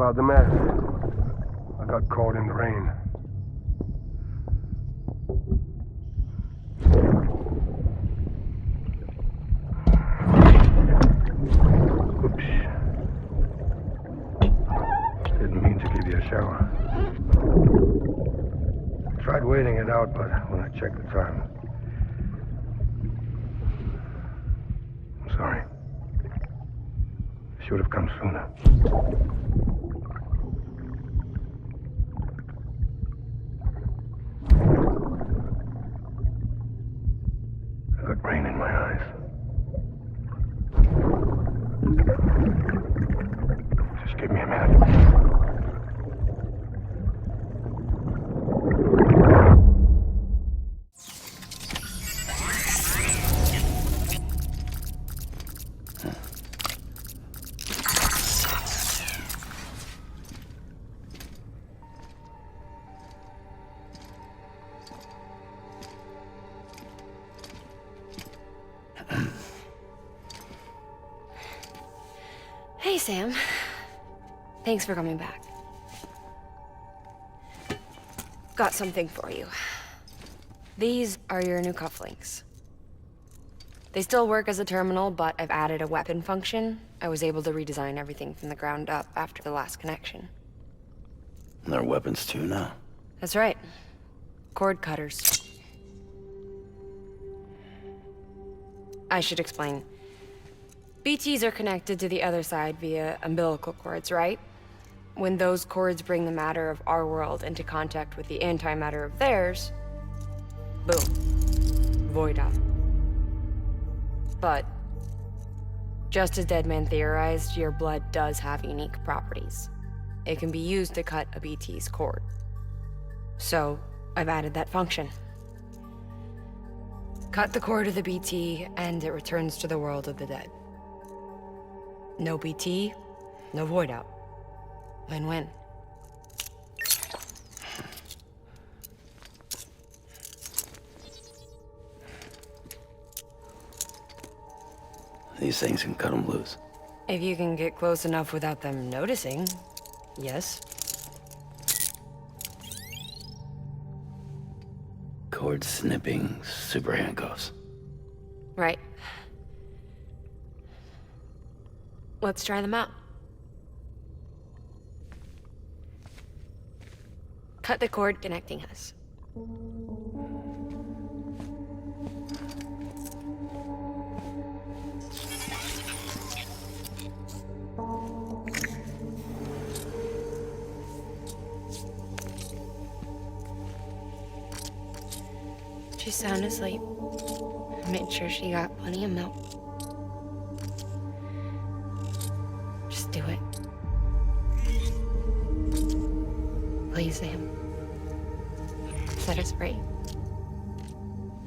about the mess. I got caught in the rain. Oops. Didn't mean to give you a shower. Tried waiting it out, but when I checked the time... I'm sorry. Should have come sooner. I got rain in my eyes. Just give me a minute. Hey, Sam. Thanks for coming back. Got something for you. These are your new cufflinks. They still work as a terminal, but I've added a weapon function. I was able to redesign everything from the ground up after the last connection. And they're weapons too now? That's right. Cord cutters. I should explain. BTs are connected to the other side via umbilical cords, right? When those cords bring the matter of our world into contact with the antimatter of theirs, boom, void out. But, just as Deadman theorized, your blood does have unique properties. It can be used to cut a BT's cord. So, I've added that function. Cut the cord of the BT, and it returns to the world of the dead. No BT, no void out. Win-win. These things can cut them loose. If you can get close enough without them noticing, yes. Cord snipping, super handcuffs. Right. Let's try them out. Cut the cord connecting us. She's sound asleep. I made sure she got plenty of milk. Just do it. Please, Sam. Set us free.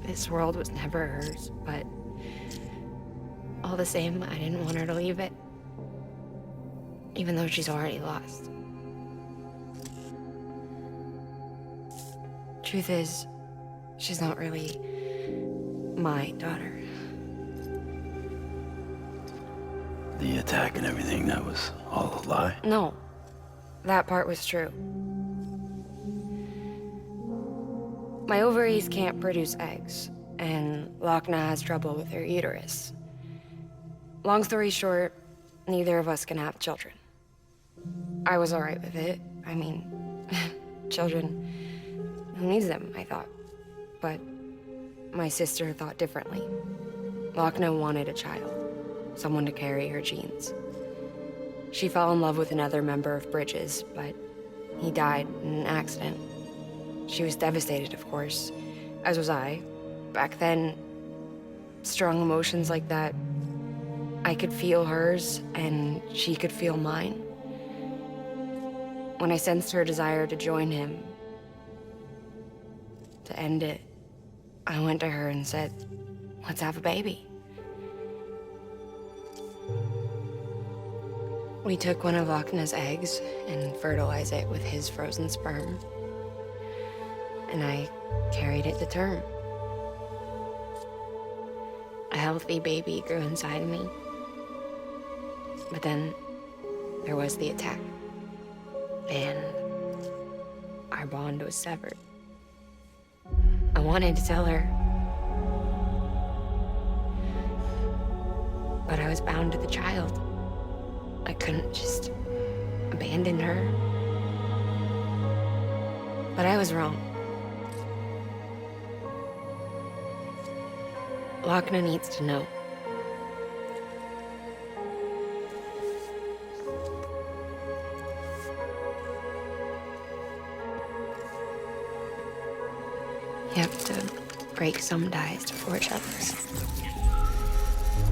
This world was never hers, but all the same, I didn't want her to leave it. Even though she's already lost. Truth is, she's not really my daughter. The attack and everything, that was all a lie? No, that part was true. My ovaries can't produce eggs, and Lochna has trouble with her uterus. Long story short, neither of us can have children. I was alright with it. I mean, children, who needs them, I thought. But my sister thought differently. Lochna wanted a child, someone to carry her genes. She fell in love with another member of Bridges, but he died in an accident. She was devastated, of course, as was I. Back then, strong emotions like that, I could feel hers, and she could feel mine. When I sensed her desire to join him, to end it, I went to her and said, let's have a baby. We took one of Lochna's eggs and fertilized it with his frozen sperm. And I carried it to term. A healthy baby grew inside me. But then there was the attack. and our bond was severed. I wanted to tell her, but I was bound to the child. I couldn't just abandon her. But I was wrong. Lochna needs to know. You have to break some ties to forge others.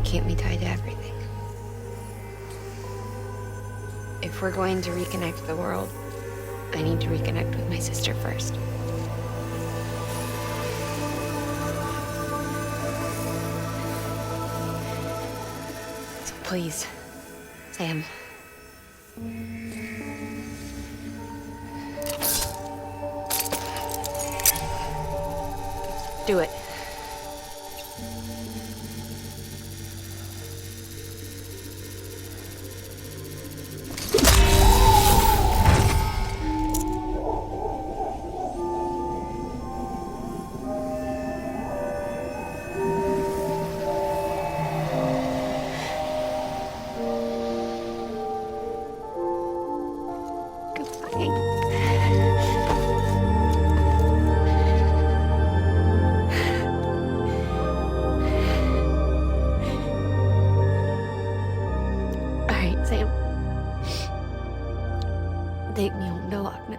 Keep me tied to everything. If we're going to reconnect the world, I need to reconnect with my sister first. So please, Sam. Do it. Take me home to Lochna.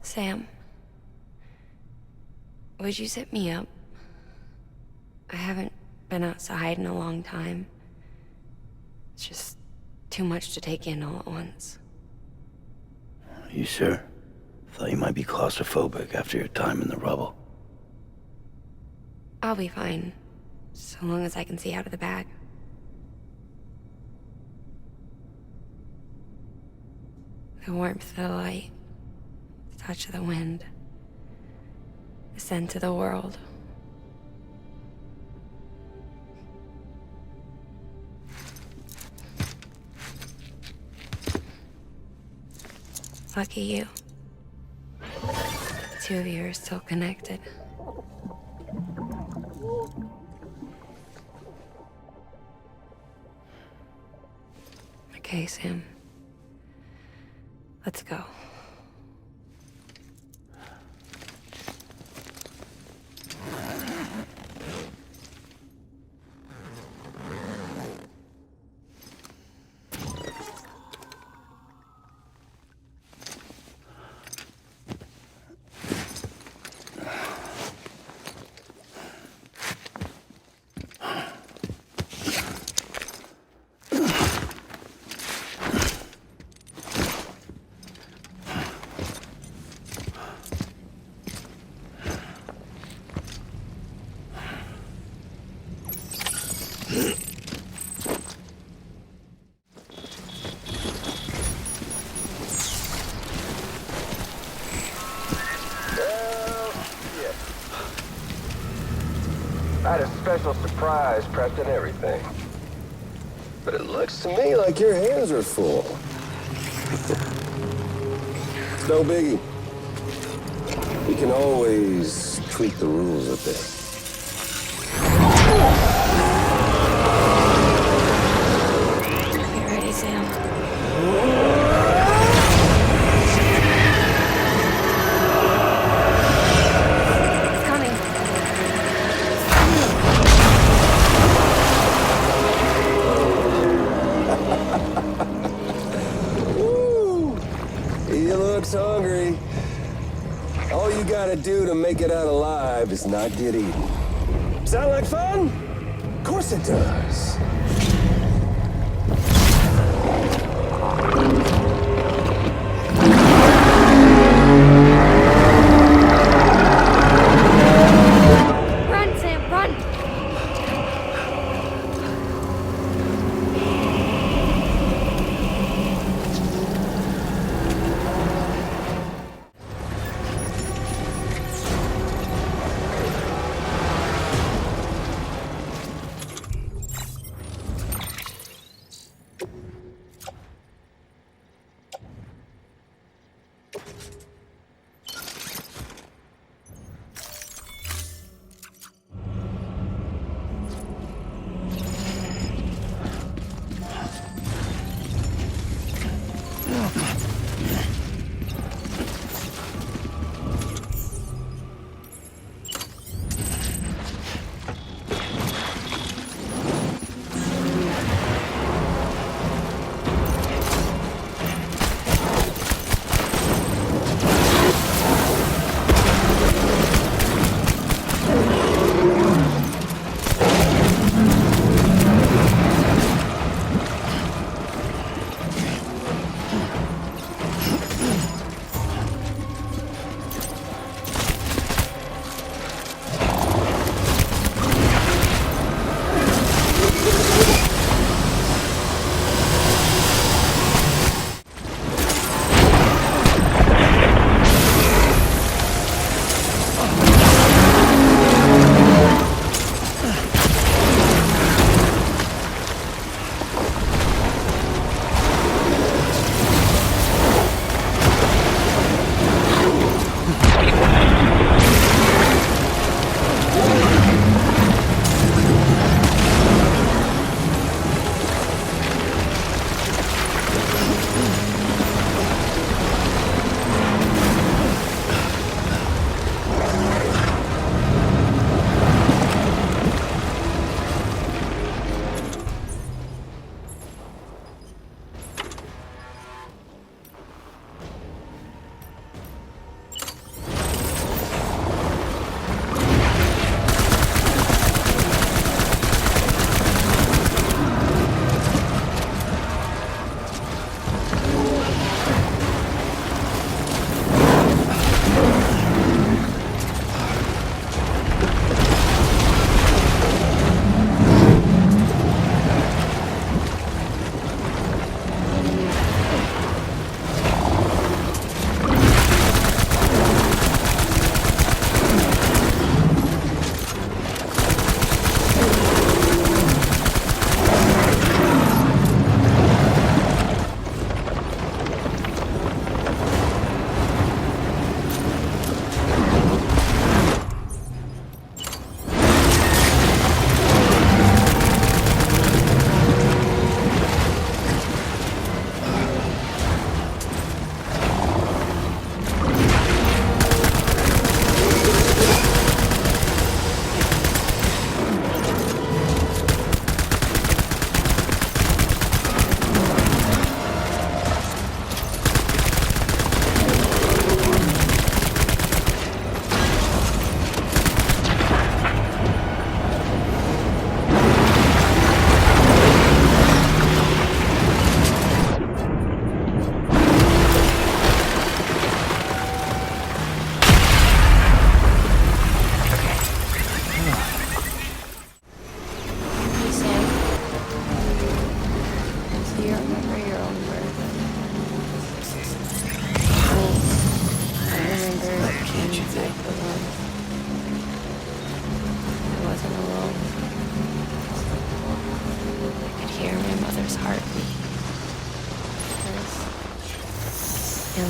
Sam, would you sit me up? I haven't been outside in a long time. It's just too much to take in all at once. You sure? Thought you might be claustrophobic after your time in the rubble. I'll be fine, so long as I can see out of the bag. The warmth of the light, the touch of the wind, the scent of the world. Lucky you. The two of you are still connected. Okay, Sam. Let's go. I had a special surprise prepped and everything. But it looks to me like your hands are full. No biggie. We can always tweak the rules a bit. Get ready, Sam. It's coming. Woo! He looks hungry. All you gotta do to make it out alive is not get eaten. Sound like fun? Of course it does. Run, Sam, run!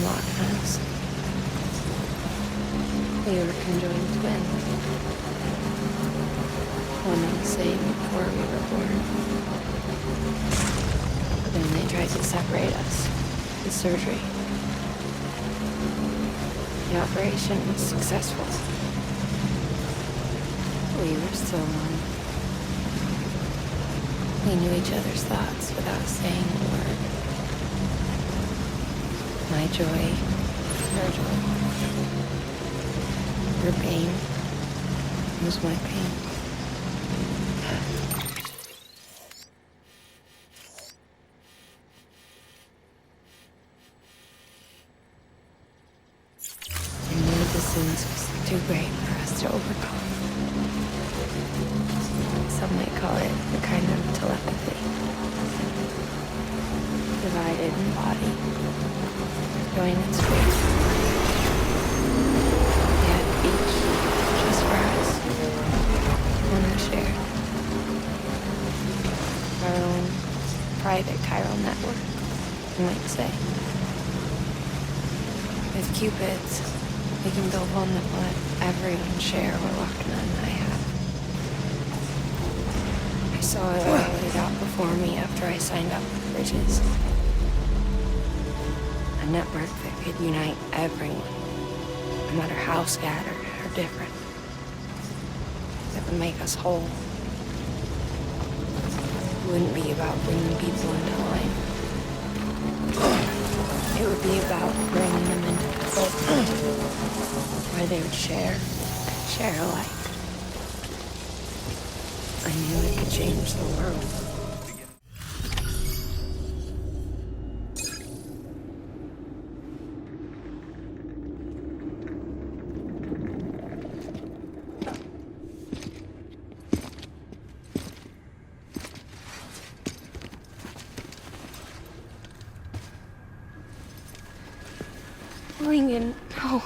Lochna's. We were conjoined twins. One and the same before we were born. Then they tried to separate us with surgery. The operation was successful. We were still one. We knew each other's thoughts without saying a word. My joy, her joy. Her pain was my pain. I knew the distance was too great for us to overcome. Some might call it a kind of telepathy. Divided in body, joined in space. Yet each just for us. One we shared. Our own private chiral network, you might say. With Cupids, we can build one that will let everyone share what Lochna and I have. I saw it all laid out before me after I signed up with Bridges. A network that could unite everyone, no matter how scattered or different. That would make us whole. It wouldn't be about bringing people into line. It would be about bringing them into the fold, where they would share alike. I knew it could change the world. Lincoln, no.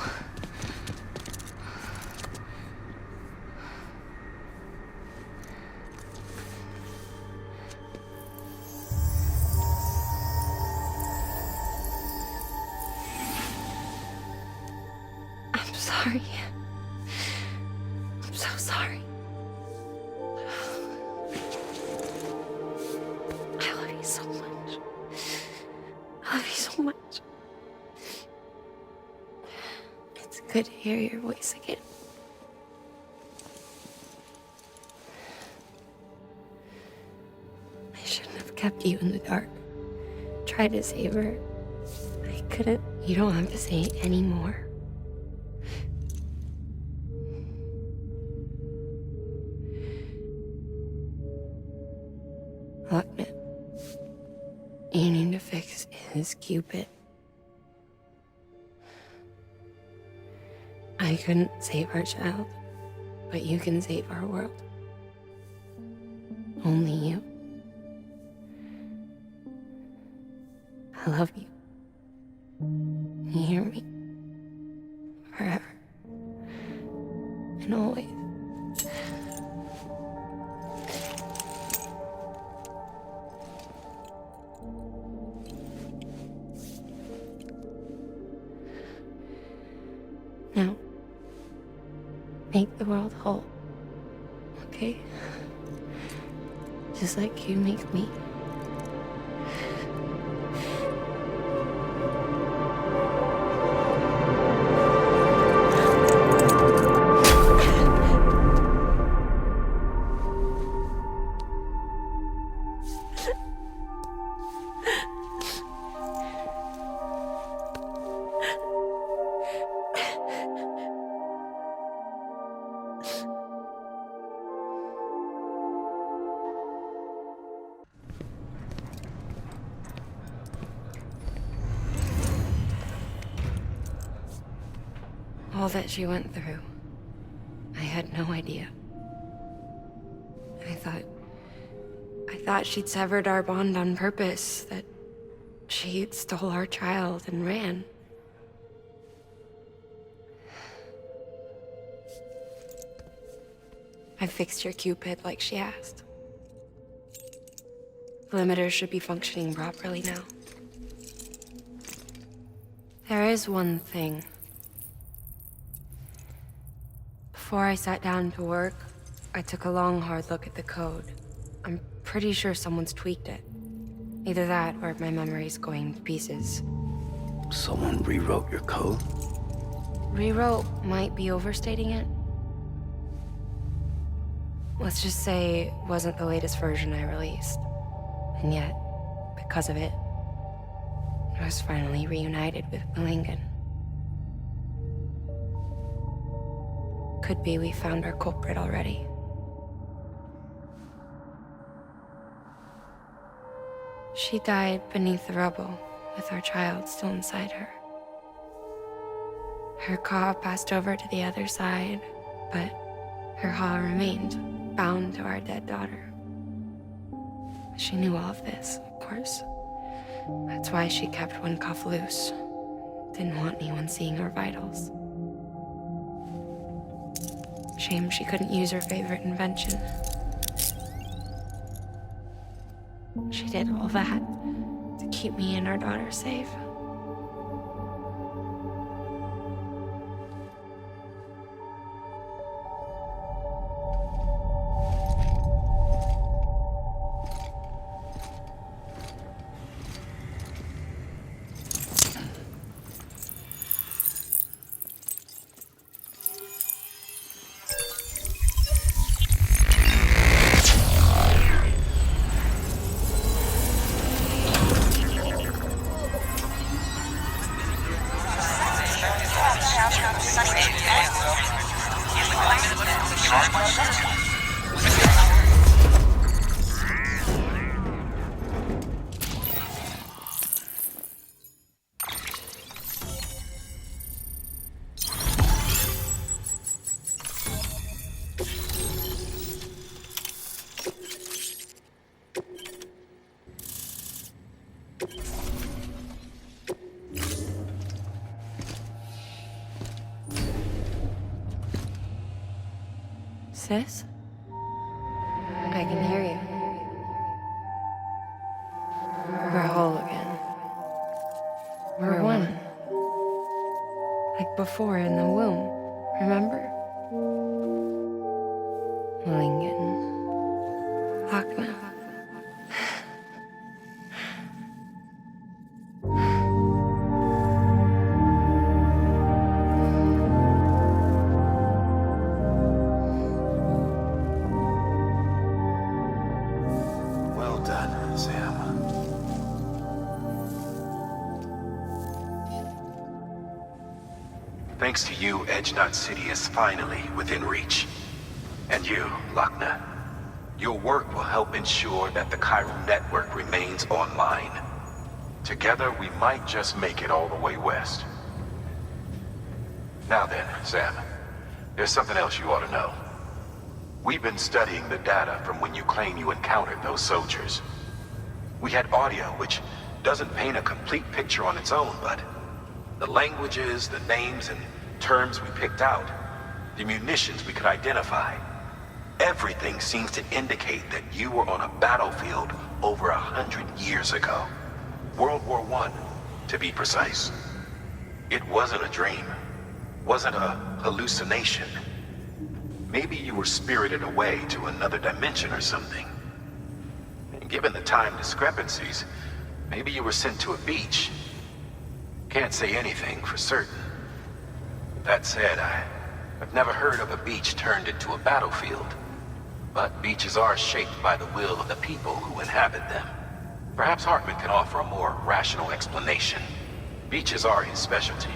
I'm sorry. I'm so sorry. I love you so much. I love you so much. It's good to hear your voice again. I shouldn't have kept you in the dark. Tried to save her. I couldn't. You don't have to say any more. Lochna, you need to fix his Cupid. I couldn't save our child, but you can save our world. Only you. I love you. You hear me? Forever. And always. Now, make the world whole, okay? Just like you make me. All that she went through, I had no idea. I thought she'd severed our bond on purpose, that she stole our child and ran. I fixed your Cupid like she asked. The limiter should be functioning properly now. There is one thing. Before I sat down to work, I took a long, hard look at the code. I'm pretty sure someone's tweaked it. Either that, or my memory's going to pieces. Someone rewrote your code? Rewrote might be overstating it. Let's just say it wasn't the latest version I released. And yet, because of it, I was finally reunited with Malingen. Could be we found our culprit already. She died beneath the rubble, with our child still inside her. Her Ka passed over to the other side, but her Ha remained, bound to our dead daughter. She knew all of this, of course. That's why she kept one cuff loose. Didn't want anyone seeing her vitals. Shame she couldn't use her favorite invention. She did all that to keep me and our daughter safe. Sis? I can hear you. We're whole again. We're one. Like before in the womb, remember? Malingen. Lochna. Well done, Sam. Thanks to you, Edgenut City is finally within reach. And you, Lochna. Your work will help ensure that the chiral network remains online. Together, we might just make it all the way west. Now then, Sam, there's something else you ought to know. We've been studying the data from when you claim you encountered those soldiers. We had audio, which doesn't paint a complete picture on its own, but the languages, the names, and terms we picked out, the munitions we could identify, everything seems to indicate that you were on a battlefield over 100 years ago. World War I, to be precise. It wasn't a dream. Wasn't a hallucination. Maybe you were spirited away to another dimension or something. And given the time discrepancies, maybe you were sent to a beach. Can't say anything for certain. That said, I've never heard of a beach turned into a battlefield. But beaches are shaped by the will of the people who inhabit them. Perhaps Hartman can offer a more rational explanation. Beaches are his specialty.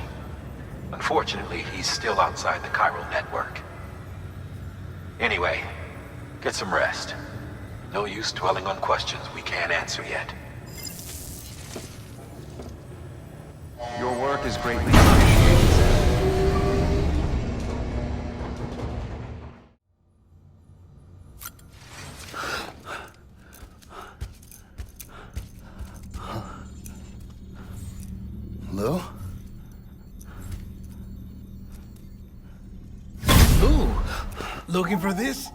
Unfortunately, he's still outside the chiral network. Anyway, get some rest. No use dwelling on questions we can't answer yet. Your work is greatly appreciated, Sam. Lou? Ooh, looking for this?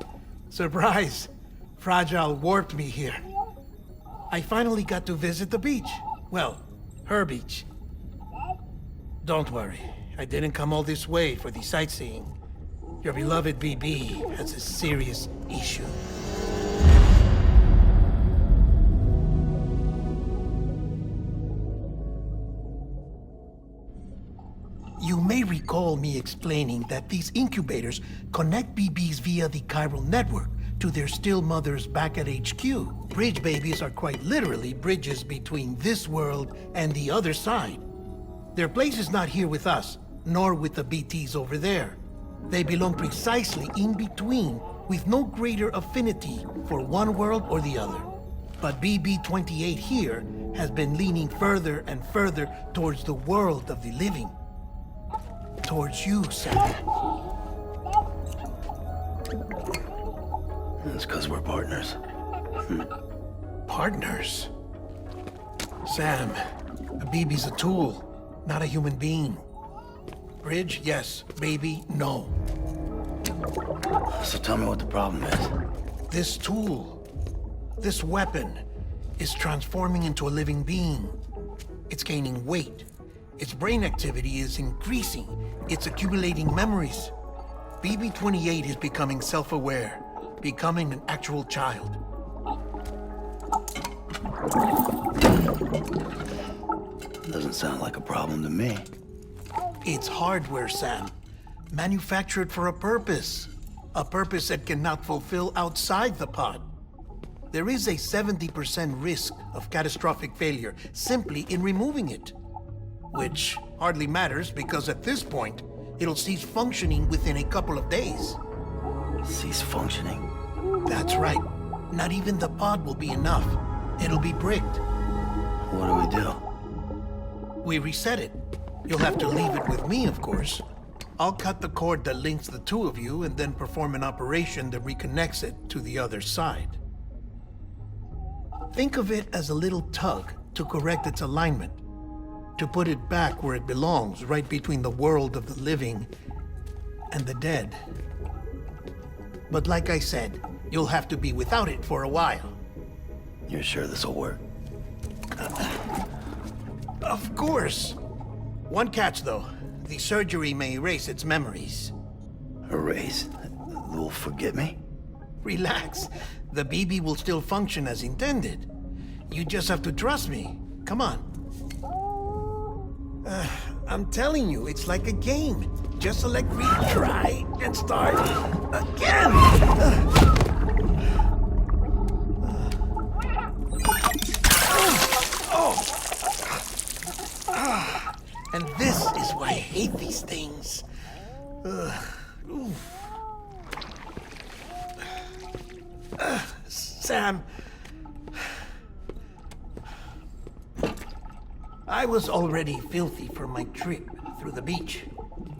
Surprise. Fragile warped me here. I finally got to visit the beach. Well, her beach. Don't worry. I didn't come all this way for the sightseeing. Your beloved BB has a serious issue. You may recall me explaining that these incubators connect BBs via the chiral network to their still mothers back at HQ. Bridge babies are quite literally bridges between this world and the other side. Their place is not here with us, nor with the BTs over there. They belong precisely in between, with no greater affinity for one world or the other. But BB-28 here has been leaning further and further towards the world of the living. Towards you, Sam. It's because we're partners. Partners? Sam, a BB's a tool, not a human being. Bridge, yes. Baby, no. So tell me what the problem is. This tool, this weapon, is transforming into a living being. It's gaining weight. Its brain activity is increasing. It's accumulating memories. BB-28 is becoming self-aware, becoming an actual child. Doesn't sound like a problem to me. It's hardware, Sam. Manufactured for a purpose. A purpose that cannot fulfill outside the pod. There is a 70% risk of catastrophic failure simply in removing it. Which hardly matters because at this point, it'll cease functioning within a couple of days. Cease functioning? That's right. Not even the pod will be enough. It'll be bricked. What do we do? We reset it. You'll have to leave it with me, of course. I'll cut the cord that links the two of you and then perform an operation that reconnects it to the other side. Think of it as a little tug to correct its alignment, to put it back where it belongs, right between the world of the living and the dead. But like I said, you'll have to be without it for a while. You're sure this'll work? Of course. One catch, though. The surgery may erase its memories. Erase? They'll forget me? Relax. The BB will still function as intended. You just have to trust me. Come on. I'm telling you, it's like a game. Just select retry and start again. And this is why I hate these things. Sam, I was already filthy from my trip through the beach,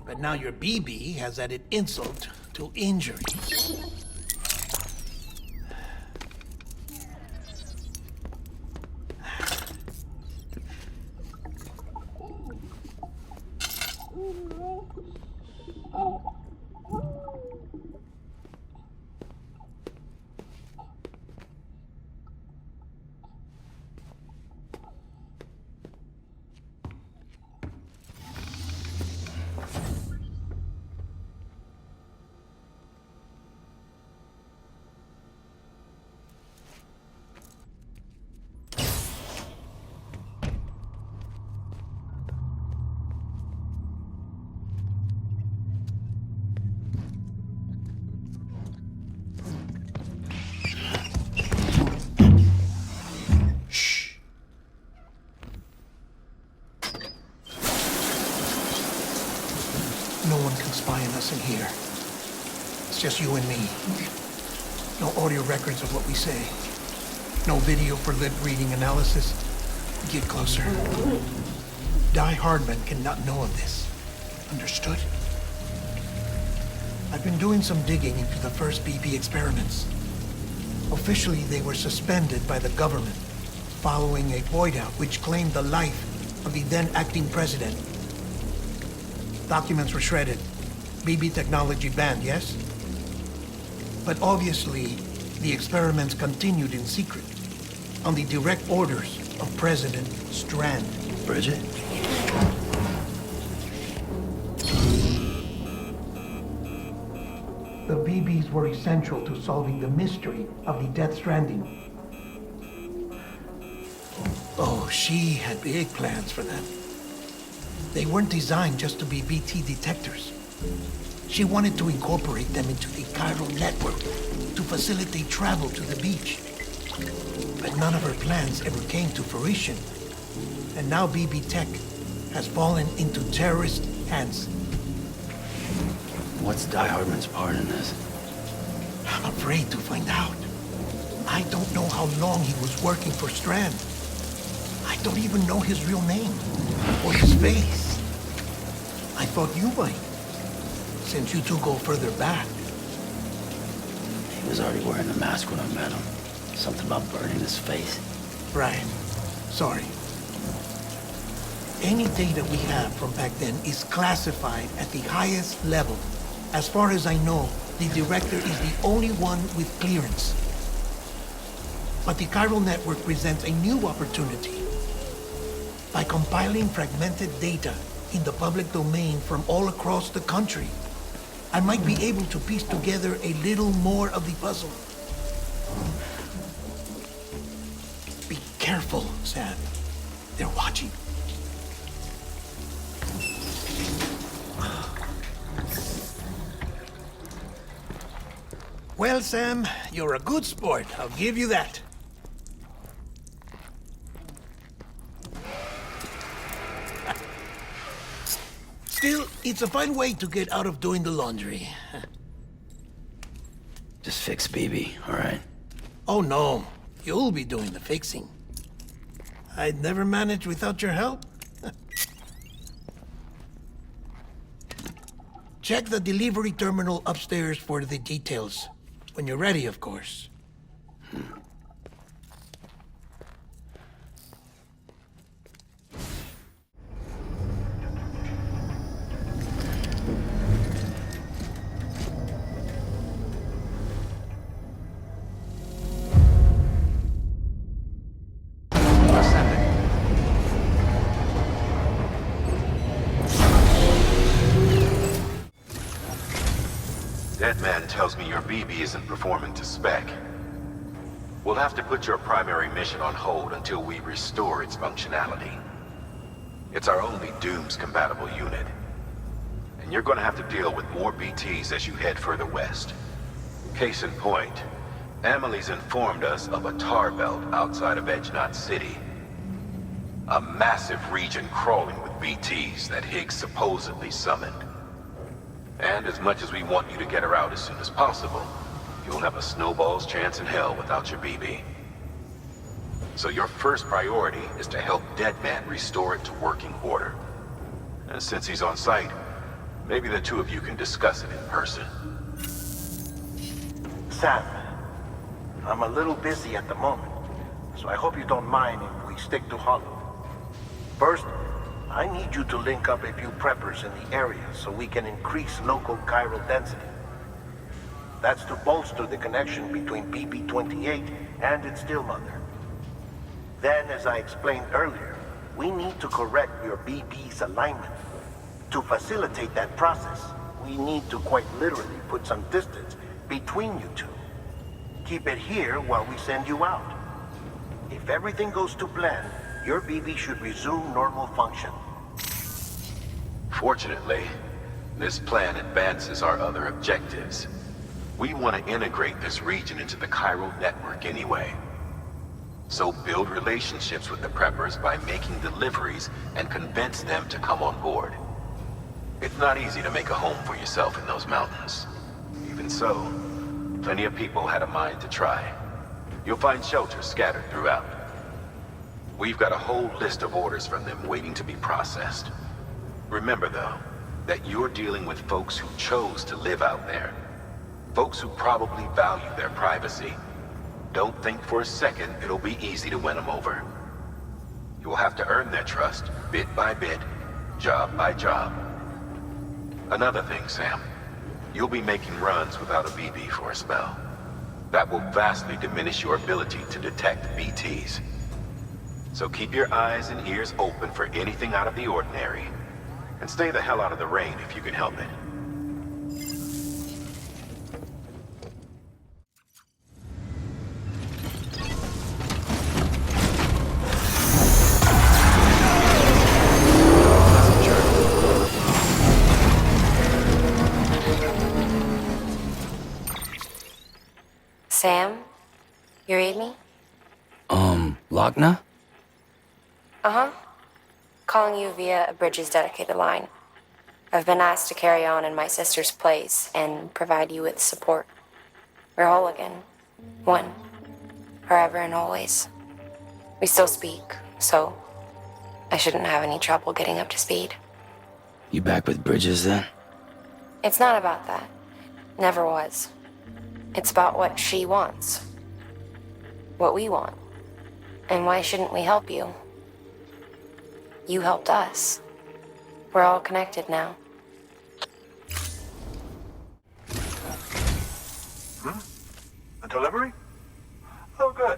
but now your BB has added insult to injury. No one can spy on us in here. It's just you and me. No audio records of what we say. No video for lip-reading analysis. Get closer. Die Hardman cannot know of this. Understood? I've been doing some digging into the first BB experiments. Officially, they were suspended by the government, following a void out which claimed the life of the then acting president. Documents were shredded. BB technology banned, yes? But obviously, the experiments continued in secret, on the direct orders of President Strand. Bridget? the BBs were essential to solving the mystery of the Death Stranding. Oh, she had big plans for them. They weren't designed just to be BT detectors. She wanted to incorporate them into the chiral network to facilitate travel to the beach. But none of her plans ever came to fruition. And now BB Tech has fallen into terrorist hands. What's Die Hardman's part in this? I'm afraid to find out. I don't know how long he was working for Strand. I don't even know his real name or his face. I thought you might, since you two go further back. He was already wearing the mask when I met him. Something about burning his face. Right. Sorry. Any data we have from back then is classified at the highest level. As far as I know, the director is the only one with clearance. But the chiral network presents a new opportunity. By compiling fragmented data in the public domain from all across the country, I might be able to piece together a little more of the puzzle. Be careful, Sam. They're watching. Well, Sam, you're a good sport. I'll give you that. Still, it's a fine way to get out of doing the laundry. Just fix BB, all right? Oh, no. You'll be doing the fixing. I'd never manage without your help. Check the delivery terminal upstairs for the details. When you're ready, of course. That man tells me your BB isn't performing to spec. We'll have to put your primary mission on hold until we restore its functionality. It's our only Dooms-compatible unit. And you're gonna have to deal with more BTs as you head further west. Case in point, Amelie's informed us of a tar belt outside of Edgenot City. A massive region crawling with BTs that Higgs supposedly summoned. And as much as we want you to get her out as soon as possible, you'll have a snowball's chance in hell without your BB. So your first priority is to help Deadman restore it to working order. And since he's on site, maybe the two of you can discuss it in person. Sam, I'm a little busy at the moment, so I hope you don't mind if we stick to Hollow. First, I need you to link up a few preppers in the area so we can increase local chiral density. That's to bolster the connection between BB-28 and its still mother. Then, as I explained earlier, we need to correct your BB's alignment. To facilitate that process, we need to quite literally put some distance between you two. Keep it here while we send you out. If everything goes to plan, your BB should resume normal function. Fortunately, this plan advances our other objectives. We want to integrate this region into the chiral network anyway. So build relationships with the preppers by making deliveries and convince them to come on board. It's not easy to make a home for yourself in those mountains. Even so, plenty of people had a mind to try. You'll find shelters scattered throughout. We've got a whole list of orders from them waiting to be processed. Remember, though, that you're dealing with folks who chose to live out there. Folks who probably value their privacy. Don't think for a second it'll be easy to win them over. You'll have to earn their trust, bit by bit, job by job. Another thing, Sam. You'll be making runs without a BB for a spell. That will vastly diminish your ability to detect BTs. So keep your eyes and ears open for anything out of the ordinary. And stay the hell out of the rain if you can help it. Sam? You read me? Lochna? Uh-huh. Calling you via a Bridges dedicated line. I've been asked to carry on in my sister's place and provide you with support. We're whole again. One. Forever and always. We still speak, so I shouldn't have any trouble getting up to speed. You back with Bridges then? It's not about that. Never was. It's about what she wants. What we want. And why shouldn't we help you? You helped us. We're all connected now. A delivery? Oh, good.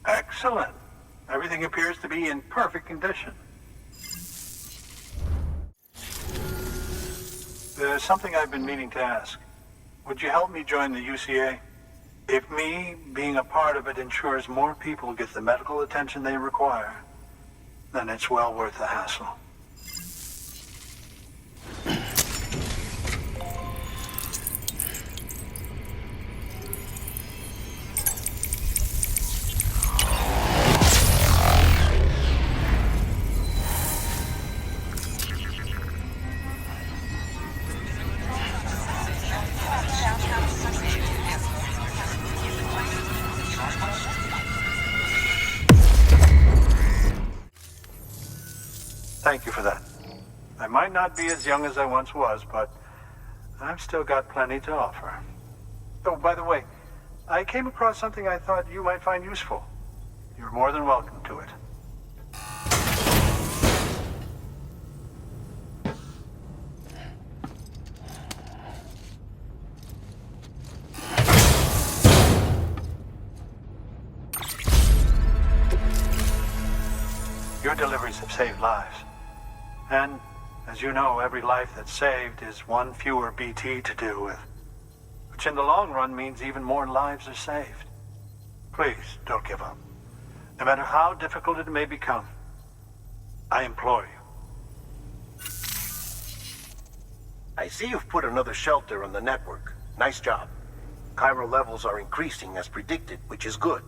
Excellent. Everything appears to be in perfect condition. There's something I've been meaning to ask. Would you help me join the UCA? If me being a part of it ensures more people get the medical attention they require, then it's well worth the hassle. Thank you for that. I might not be as young as I once was, but I've still got plenty to offer. Oh, by the way, I came across something I thought you might find useful. You're more than welcome to it. Your deliveries have saved lives. And, as you know, every life that's saved is one fewer BT to deal with. Which in the long run means even more lives are saved. Please, don't give up. No matter how difficult it may become, I implore you. I see you've put another shelter on the network. Nice job. Chiral levels are increasing as predicted, which is good.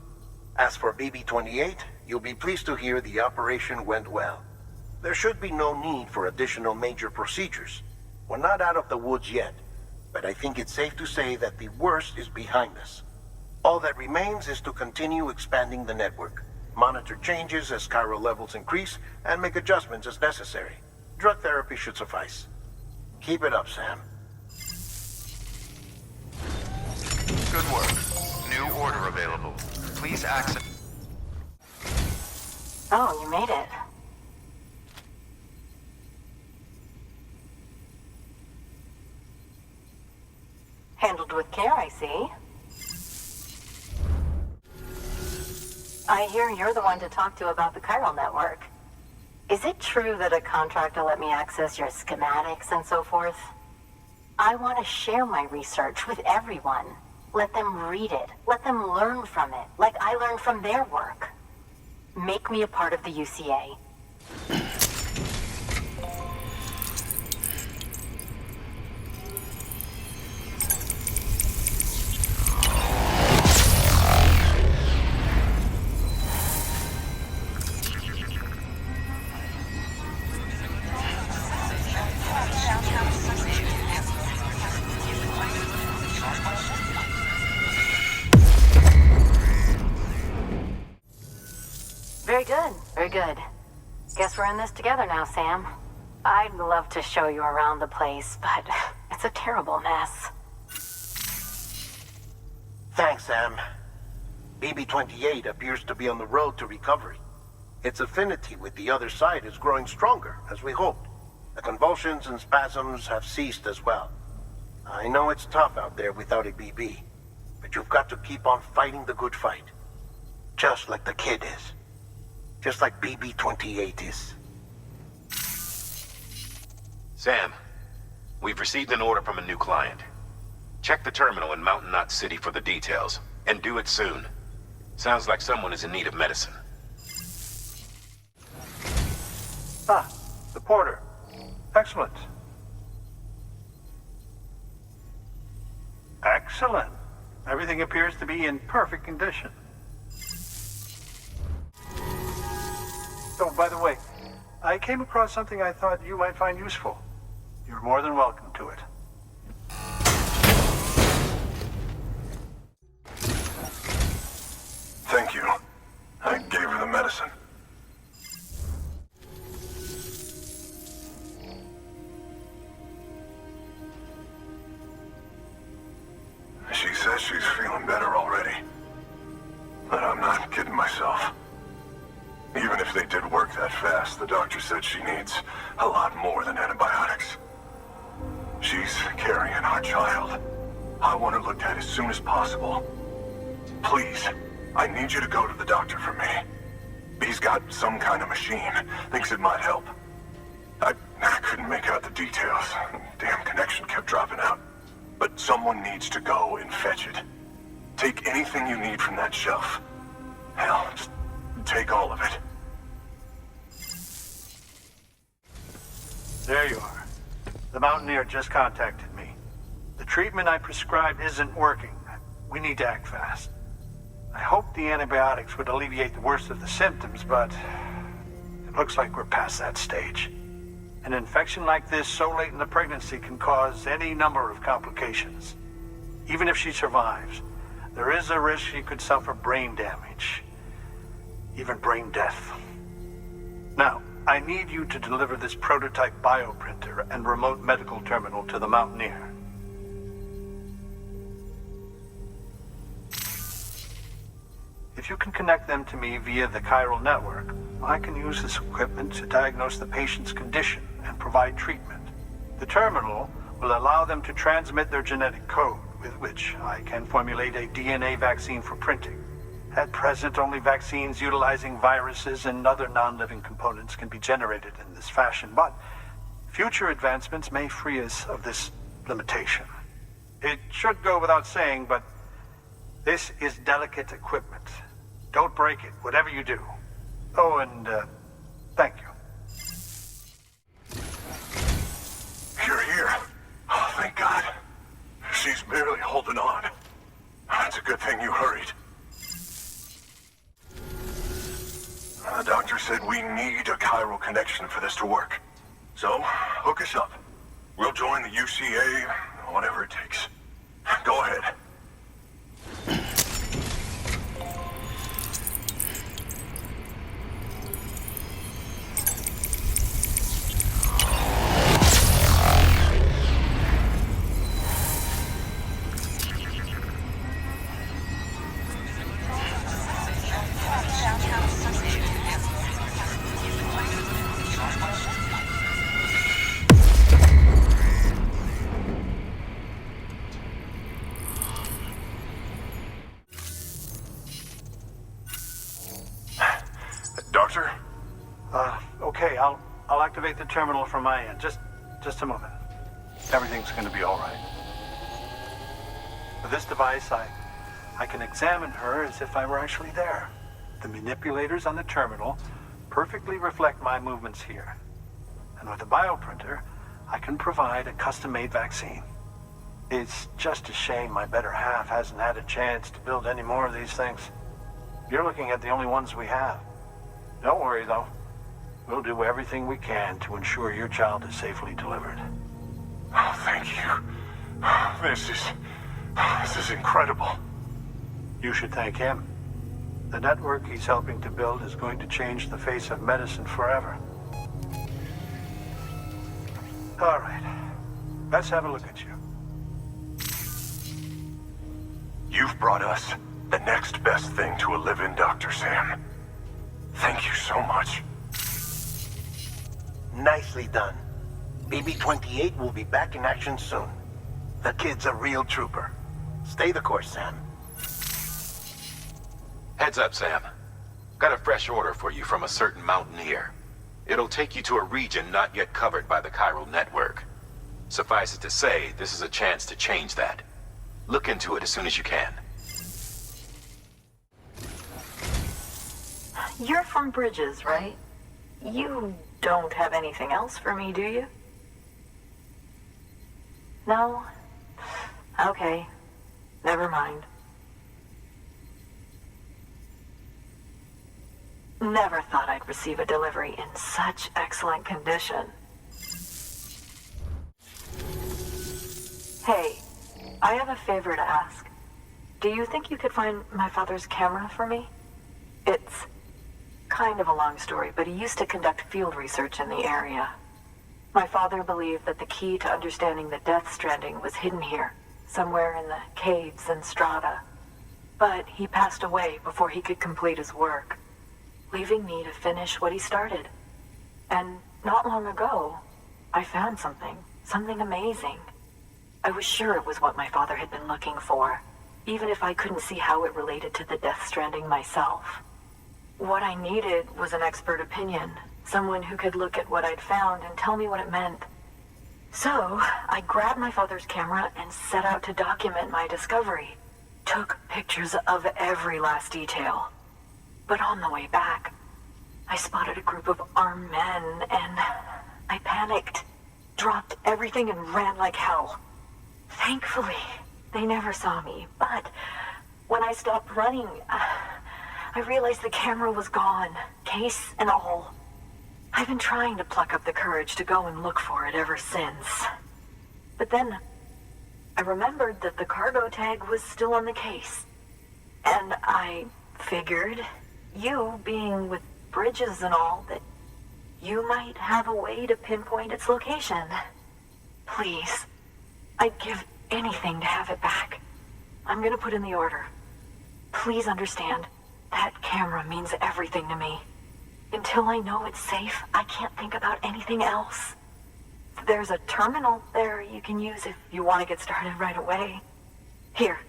As for BB-28, you'll be pleased to hear the operation went well. There should be no need for additional major procedures. We're not out of the woods yet, but I think it's safe to say that the worst is behind us. All that remains is to continue expanding the network, monitor changes as chiral levels increase, and make adjustments as necessary. Drug therapy should suffice. Keep it up, Sam. Good work. New order available. Please access... Oh, you made it. Handled with care, I see. I hear you're the one to talk to about the chiral network. Is it true that a contractor let me access your schematics and so forth? I want to share my research with everyone. Let them read it. Let them learn from it, like I learned from their work. Make me a part of the UCA. Very good, very good. Guess we're in this together now, Sam. I'd love to show you around the place, but it's a terrible mess. Thanks, Sam. BB-28 appears to be on the road to recovery. Its affinity with the other side is growing stronger, as we hoped. The convulsions and spasms have ceased as well. I know it's tough out there without a BB, but you've got to keep on fighting the good fight. Just like the kid is. Just like BB-28 is. Sam, we've received an order from a new client. Check the terminal in Mountain Knot City for the details, and do it soon. Sounds like someone is in need of medicine. Ah, the porter. Excellent. Excellent. Everything appears to be in perfect condition. Oh, by the way, I came across something I thought you might find useful. You're more than welcome to it. Thank you. I gave her the medicine. She says she's feeling better already. But I'm not kidding myself. Even if they did work that fast, the doctor said she needs a lot more than antibiotics. She's carrying our child. I want her looked at as soon as possible. Please, I need you to go to the doctor for me. He's got some kind of machine. Thinks it might help. I couldn't make out the details. Damn connection kept dropping out. But someone needs to go and fetch it. Take anything you need from that shelf. Hell, just take all of it. There you are. The Mountaineer just contacted me. The treatment I prescribed isn't working. We need to act fast. I hoped the antibiotics would alleviate the worst of the symptoms, but it looks like we're past that stage. An infection like this so late in the pregnancy can cause any number of complications. Even if she survives, there is a risk she could suffer brain damage, even brain death. Now, I need you to deliver this prototype bioprinter and remote medical terminal to the Mountaineer. If you can connect them to me via the chiral network, I can use this equipment to diagnose the patient's condition and provide treatment. The terminal will allow them to transmit their genetic code, with which I can formulate a DNA vaccine for printing. At present, only vaccines utilizing viruses and other non-living components can be generated in this fashion, but future advancements may free us of this limitation. It should go without saying, but this is delicate equipment. Don't break it, whatever you do. Oh, and thank you. You're here. Oh, thank God. She's barely holding on. It's a good thing you hurried. The doctor said we need a chiral connection for this to work. So, hook us up. We'll join the UCA, whatever it takes. Go ahead. Doctor? Okay, I'll activate the terminal from my end. Just a moment. Everything's gonna be all right. With this device, I can examine her as if I were actually there. The manipulators on the terminal perfectly reflect my movements here. And with the bioprinter, I can provide a custom-made vaccine. It's just a shame my better half hasn't had a chance to build any more of these things. You're looking at the only ones we have. Don't worry, though. We'll do everything we can to ensure your child is safely delivered. Oh, thank you. This is incredible. You should thank him. The network he's helping to build is going to change the face of medicine forever. All right. Let's have a look at you. You've brought us the next best thing to a live-in Dr. Sam. Thank you so much. Nicely done. BB-28 will be back in action soon. The kid's a real trooper. Stay the course, Sam. Heads up, Sam. Got a fresh order for you from a certain Mountaineer. It'll take you to a region not yet covered by the chiral network. Suffice it to say, this is a chance to change that. Look into it as soon as you can. You're from Bridges, right? You don't have anything else for me, do you? No? Okay. Never mind. Never thought I'd receive a delivery in such excellent condition. Hey, I have a favor to ask. Do you think you could find my father's camera for me? It's kind of a long story, but he used to conduct field research in the area. My father believed that the key to understanding the Death Stranding was hidden here, somewhere in the caves and strata. But he passed away before he could complete his work, leaving me to finish what he started. And not long ago, I found something amazing. I was sure it was what my father had been looking for, even if I couldn't see how it related to the Death Stranding myself. What I needed was an expert opinion, someone who could look at what I'd found and tell me what it meant. So, I grabbed my father's camera and set out to document my discovery. Took pictures of every last detail. But on the way back, I spotted a group of armed men and I panicked, dropped everything and ran like hell. Thankfully, they never saw me, but when I stopped running, I realized the camera was gone, case and all. I've been trying to pluck up the courage to go and look for it ever since. But then, I remembered that the cargo tag was still on the case. And I figured, you being with bridges and all, that you might have a way to pinpoint its location. Please, I'd give anything to have it back. I'm gonna put in the order. Please understand, that camera means everything to me. Until I know it's safe, I can't think about anything else. There's a terminal there you can use if you want to get started right away. Here.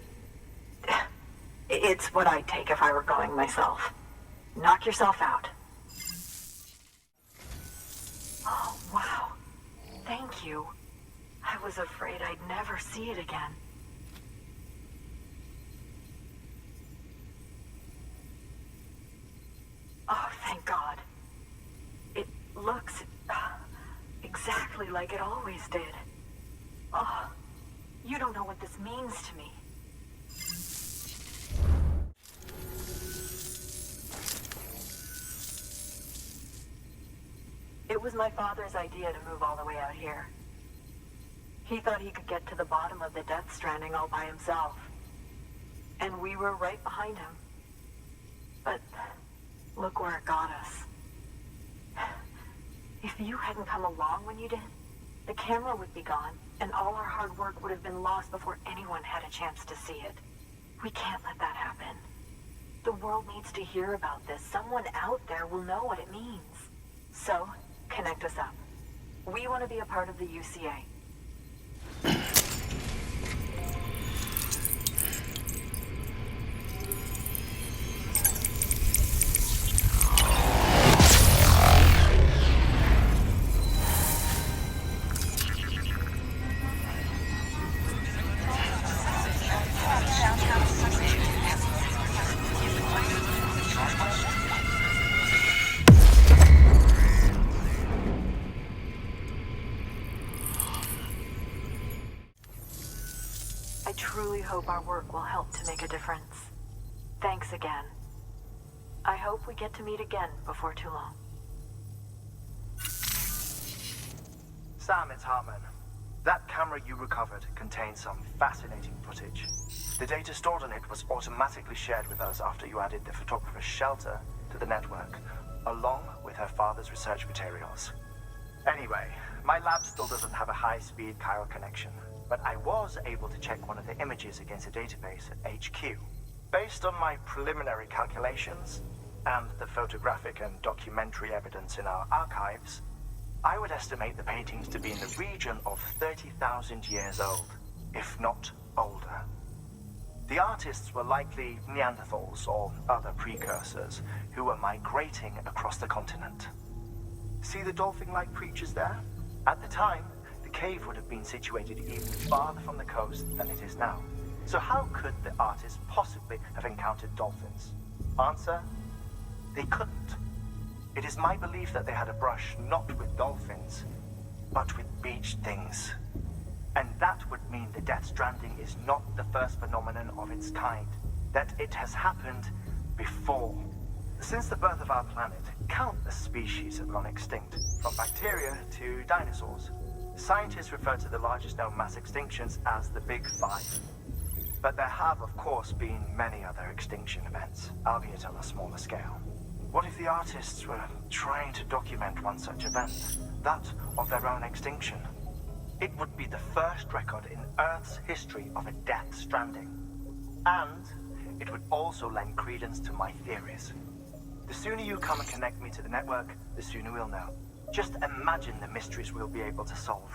It's what I'd take if I were going myself. Knock yourself out. Oh, wow. Thank you. I was afraid I'd never see it again. Oh, thank God. It looks exactly like it always did. Oh, you don't know what this means to me. It was my father's idea to move all the way out here. He thought he could get to the bottom of the Death Stranding all by himself. And we were right behind him. But look where it got us. If you hadn't come along when you did, the camera would be gone, and all our hard work would have been lost before anyone had a chance to see it. We can't let that happen. The world needs to hear about this. Someone out there will know what it means. So, connect us up. We want to be a part of the UCA. I truly hope our work will help to make a difference. Thanks again. I hope we get to meet again before too long. Sam, it's Hartman. That camera you recovered contains some fascinating footage. The data stored on it was automatically shared with us after you added the photographer's shelter to the network, along with her father's research materials. Anyway, my lab still doesn't have a high-speed chiral connection, but I was able to check one of the images against a database at HQ. Based on my preliminary calculations, and the photographic and documentary evidence in our archives, I would estimate the paintings to be in the region of 30,000 years old, if not older. The artists were likely Neanderthals or other precursors who were migrating across the continent. See the dolphin-like creatures there? At the time, the cave would have been situated even farther from the coast than it is now. So how could the artists possibly have encountered dolphins? Answer: they couldn't. It is my belief that they had a brush not with dolphins, but with beach things. And that would mean the Death Stranding is not the first phenomenon of its kind. That it has happened before. Since the birth of our planet, countless species have gone extinct, from bacteria to dinosaurs. Scientists refer to the largest known mass extinctions as the Big Five. But there have, of course, been many other extinction events, albeit on a smaller scale. What if the artists were trying to document one such event, that of their own extinction? It would be the first record in Earth's history of a Death Stranding. And it would also lend credence to my theories. The sooner you come and connect me to the network, the sooner we'll know. Just imagine the mysteries we'll be able to solve.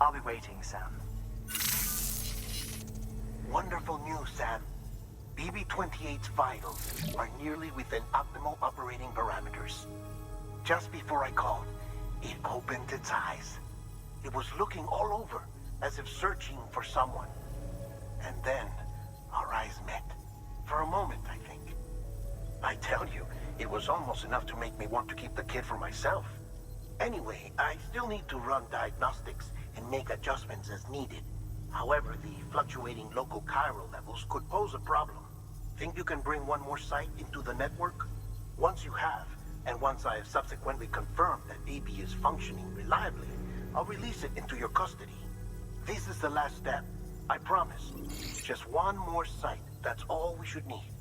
I'll be waiting, Sam. Wonderful news, Sam. BB-28's vitals are nearly within optimal operating parameters. Just before I called, it opened its eyes. It was looking all over, as if searching for someone. And then, our eyes met. For a moment, I think. I tell you, it was almost enough to make me want to keep the kid for myself. Anyway, I still need to run diagnostics and make adjustments as needed. However, the fluctuating local chiral levels could pose a problem. Think you can bring one more site into the network? Once you have, and once I have subsequently confirmed that BB is functioning reliably, I'll release it into your custody. This is the last step. I promise. Just one more site. That's all we should need.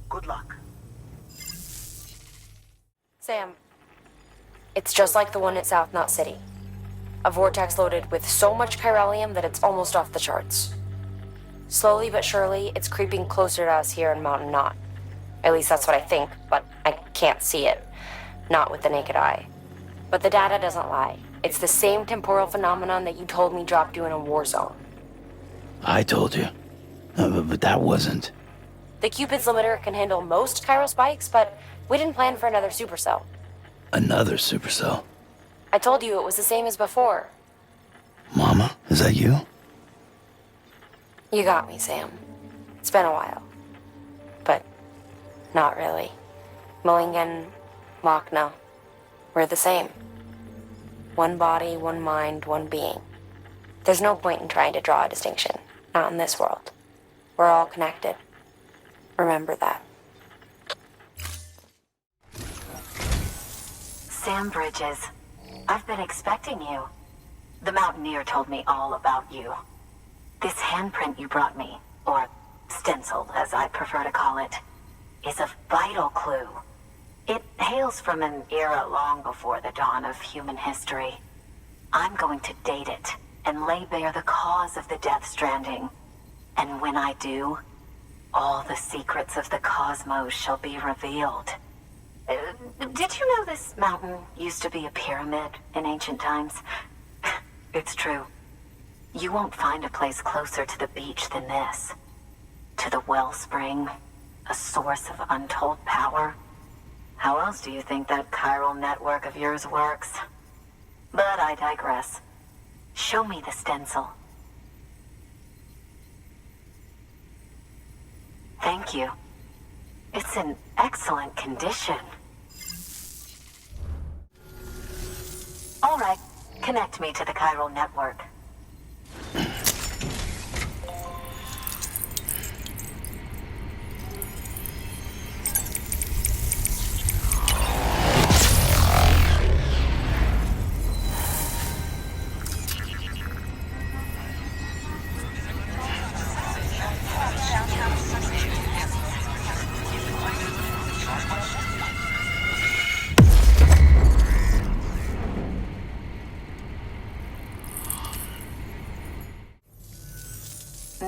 Good luck. Sam, it's just like the one at South Knot City. A vortex loaded with so much chiralium that it's almost off the charts. Slowly but surely, it's creeping closer to us here in Mountain Knot. At least that's what I think, but I can't see it. Not with the naked eye. But the data doesn't lie. It's the same temporal phenomenon that you told me dropped you in a war zone. I told you. But that wasn't. The Cupid's limiter can handle most chiral spikes, but we didn't plan for another supercell. Another supercell. I told you it was the same as before. Mama, is that you? You got me, Sam. It's been a while. But not really. Mulligan, Lochna, we're the same. One body, one mind, one being. There's no point in trying to draw a distinction. Not in this world. We're all connected. Remember that. Sam Bridges, I've been expecting you. The Mountaineer told me all about you. This handprint you brought me, or stencil as I prefer to call it, is a vital clue. It hails from an era long before the dawn of human history. I'm going to date it and lay bare the cause of the Death Stranding. And when I do, all the secrets of the cosmos shall be revealed. Did you know this mountain used to be a pyramid in ancient times? It's true. You won't find a place closer to the beach than this. To the wellspring, a source of untold power. How else do you think that chiral network of yours works? But I digress. Show me the stencil. Thank you. It's in excellent condition. All right, connect me to the chiral network.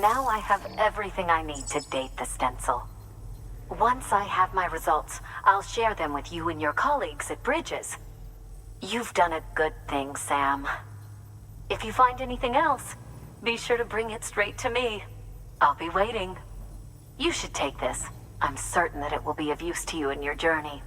Now I have everything I need to date the stencil. Once I have my results, I'll share them with you and your colleagues at Bridges. You've done a good thing, Sam. If you find anything else, be sure to bring it straight to me. I'll be waiting. You should take this. I'm certain that it will be of use to you in your journey.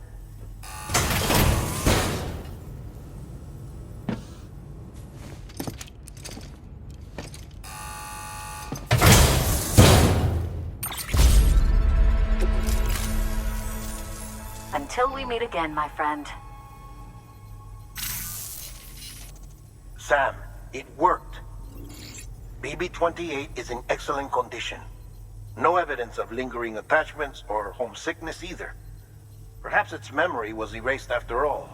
Until we meet again, my friend. Sam, it worked. BB-28 is in excellent condition. No evidence of lingering attachments or homesickness either. Perhaps its memory was erased after all.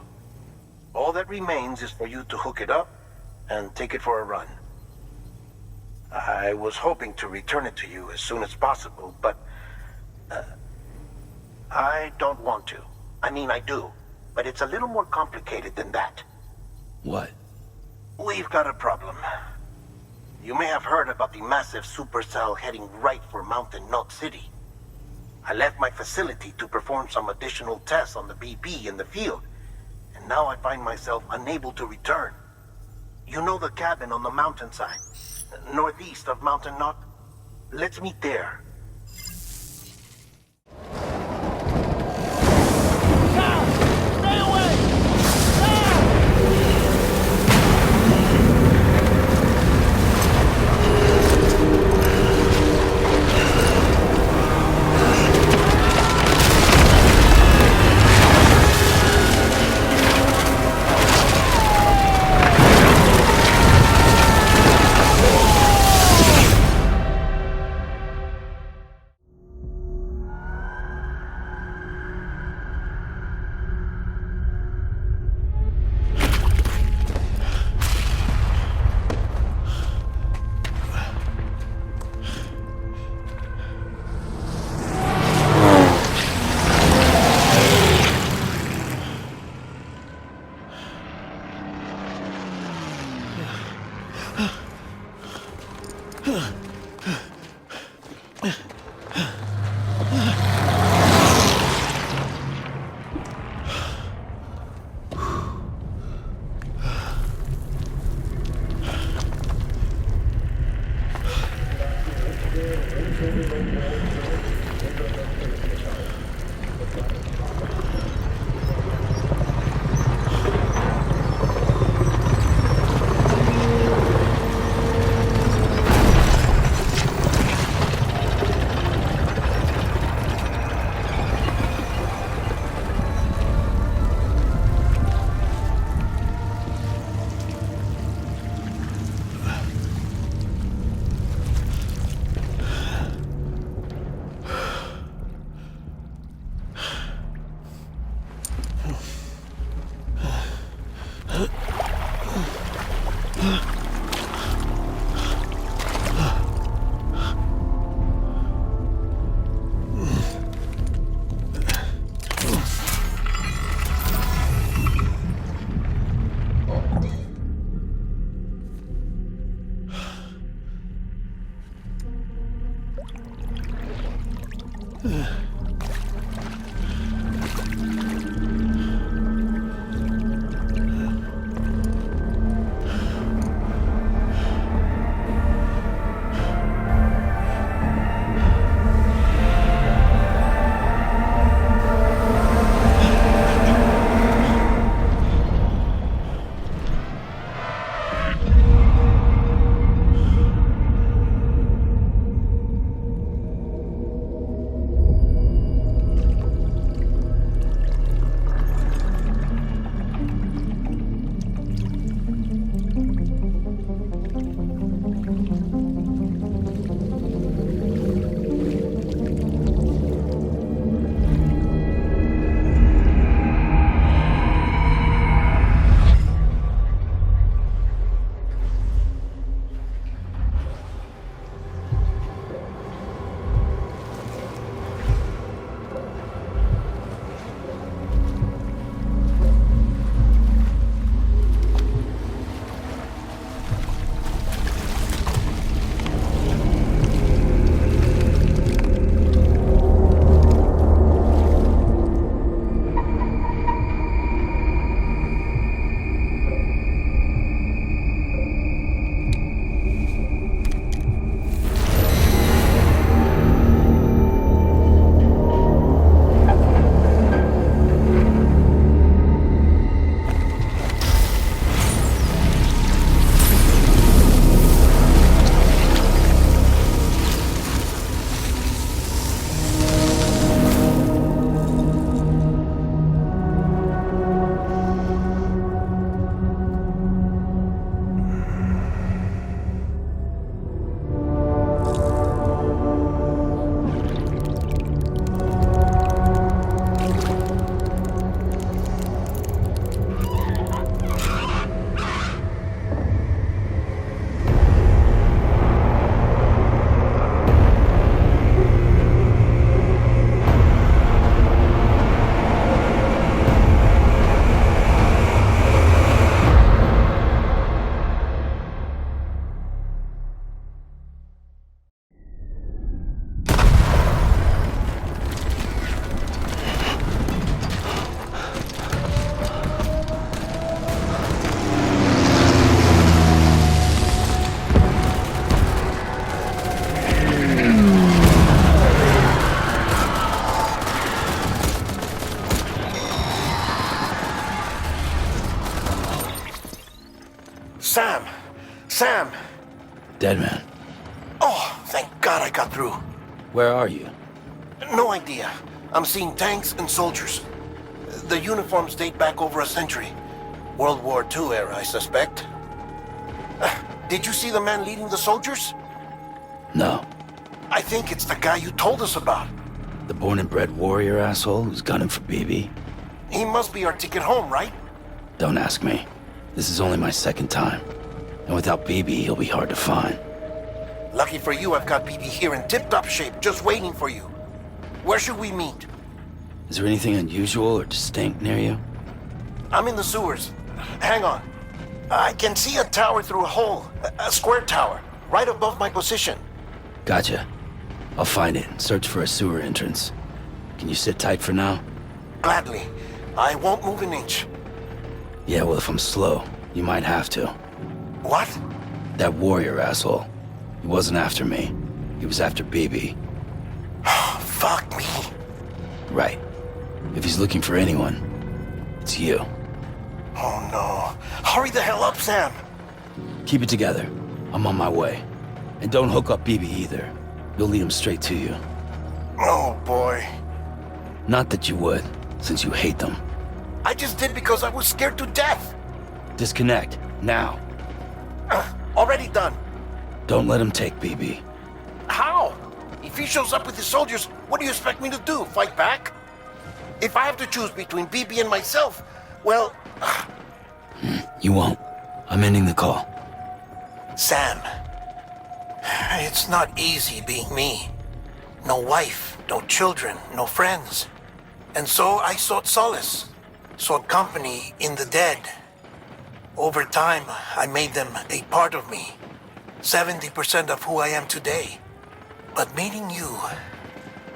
All that remains is for you to hook it up and take it for a run. I was hoping to return it to you as soon as possible, but I don't want to. I mean, I do, but it's a little more complicated than that. What? We've got a problem. You may have heard about the massive supercell heading right for Mountain Knot City. I left my facility to perform some additional tests on the BB in the field, and now I find myself unable to return. You know the cabin on the mountainside, northeast of Mountain Knot? Let's meet there. dead man. Oh, thank God I got through. Where are you? No idea. I'm seeing tanks and soldiers. The uniforms date back over a century. World War II era, I suspect. Did you see the man leading the soldiers? No. I think it's the guy you told us about. The born and bred warrior asshole who's gunning for BB? He must be our ticket home, right? Don't ask me. This is only my second time. And without BB, he'll be hard to find. Lucky for you, I've got BB here in tip-top shape, just waiting for you. Where should we meet? Is there anything unusual or distinct near you? I'm in the sewers. Hang on. I can see a tower through a hole. A square tower, right above my position. Gotcha. I'll find it and search for a sewer entrance. Can you sit tight for now? Gladly. I won't move an inch. Yeah, well, if I'm slow, you might have to. What? That warrior asshole. He wasn't after me. He was after BB. Fuck me. Right. If he's looking for anyone, it's you. Oh no. Hurry the hell up, Sam. Keep it together. I'm on my way. And don't hook up BB either. You'll lead him straight to you. Oh boy. Not that you would, since you hate them. I just did because I was scared to death. Disconnect, now. Already done. Don't let him take BB. How? If he shows up with his soldiers, what do you expect me to do? Fight back? If I have to choose between BB and myself, well... You won't. I'm ending the call. Sam, it's not easy being me. No wife, no children, no friends. And so I sought solace, sought company in the dead. Over time, I made them a part of me. 70% of who I am today. But meeting you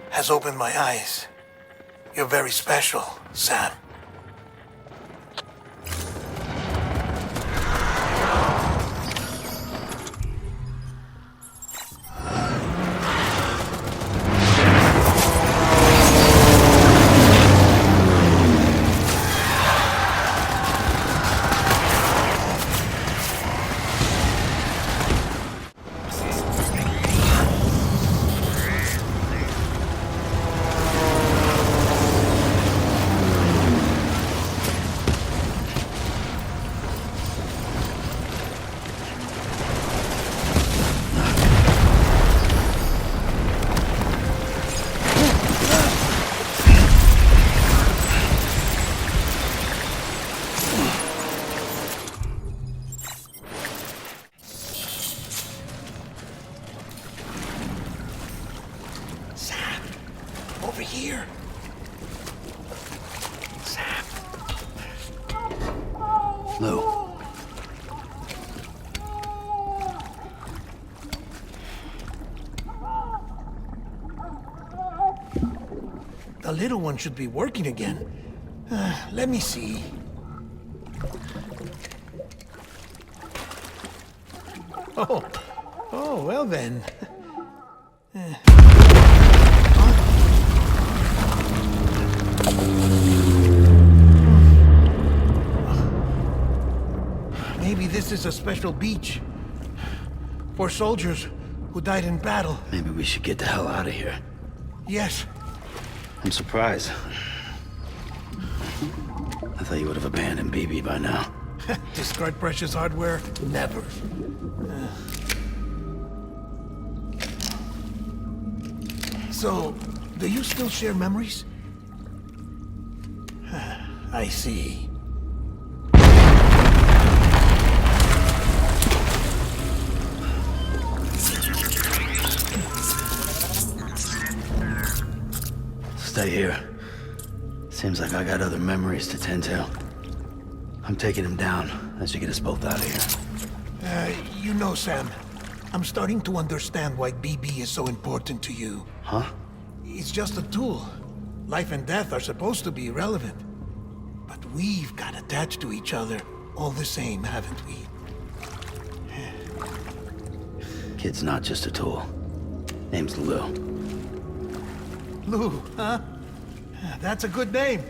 has opened my eyes. You're very special, Sam. Over here. Sam. Lou. The little one should be working again. Let me see. Oh, well then. Maybe this is a special beach for soldiers who died in battle. Maybe we should get the hell out of here. Yes. I'm surprised. I thought you would have abandoned BB by now. Discard precious hardware? Never. So, do you still share memories? I see. Stay here. Seems like I got other memories to tend to. I'm taking him down. That should get us both out of here. You know, Sam, I'm starting to understand why BB is so important to you. Huh? It's just a tool. Life and death are supposed to be irrelevant. But we've got attached to each other all the same, haven't we? Kid's not just a tool. Name's Lou. Lou, huh? That's a good name.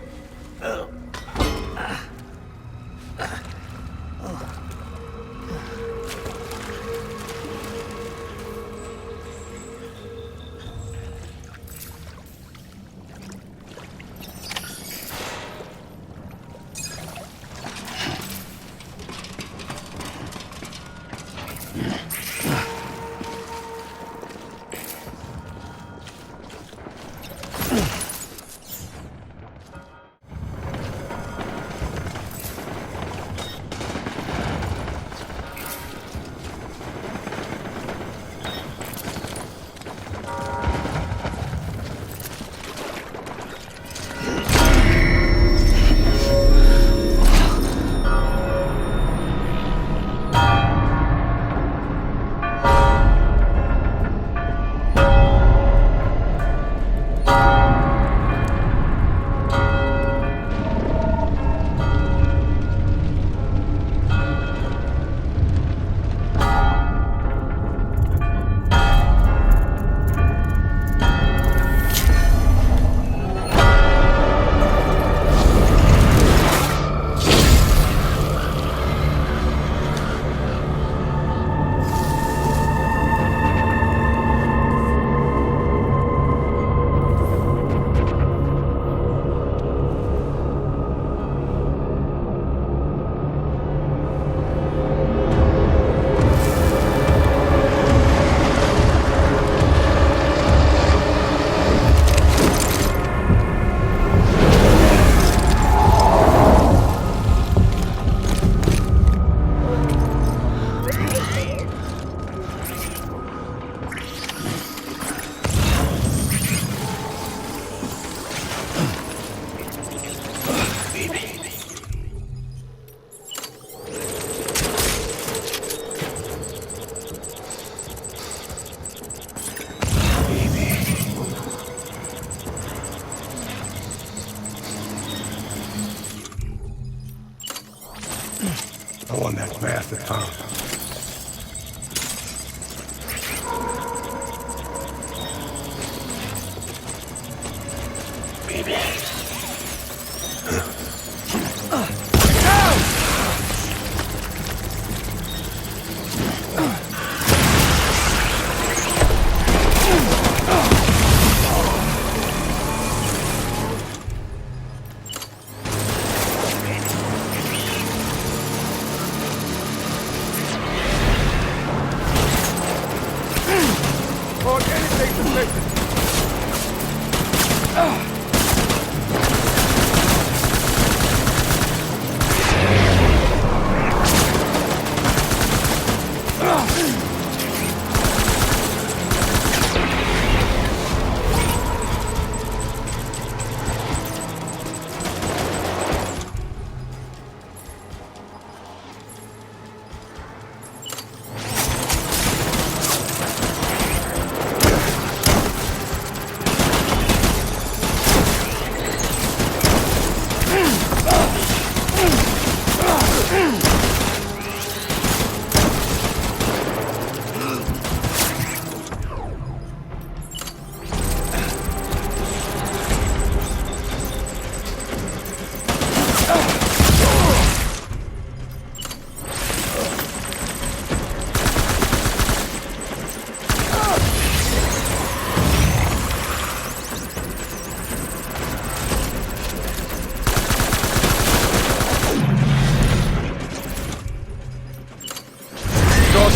on that bastard, huh? Baby.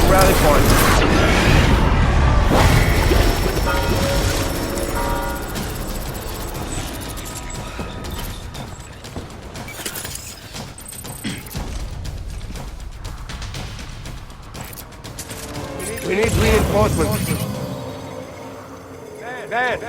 Rally point. We need reinforcements. Dad.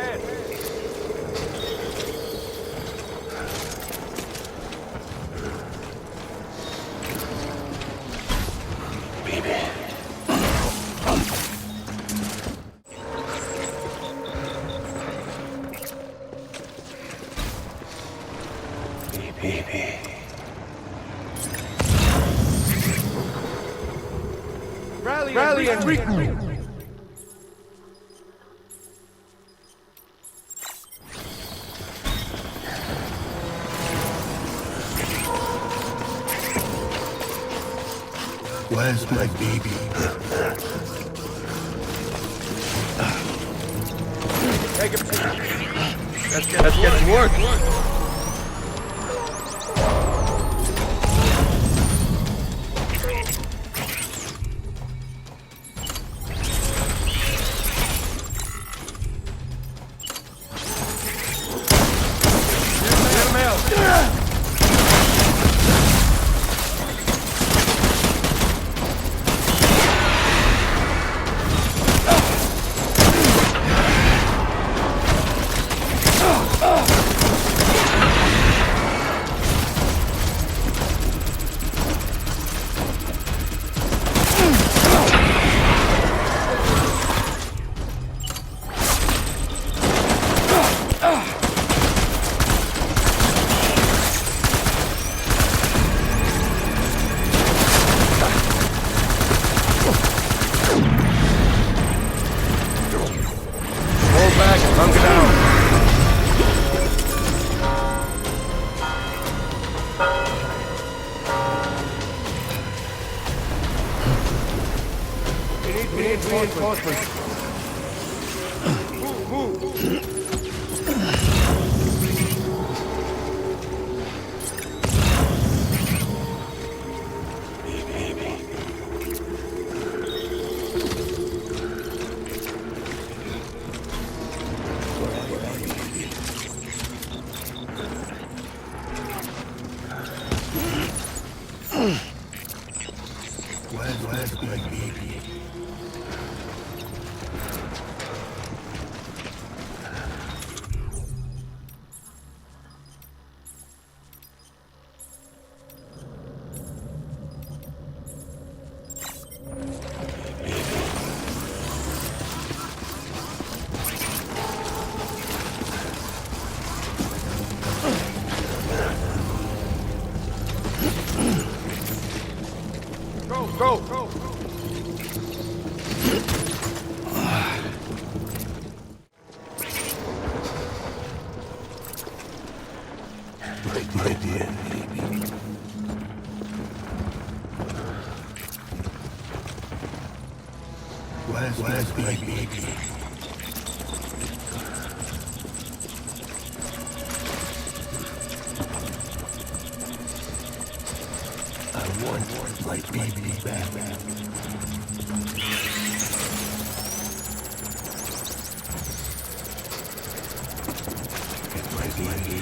Rally and regroup. Where's my baby? Take it. Let's get to work. Reinforcements. Move. Where's my baby? go! My dear baby. Where's my baby? I want my baby back. My baby.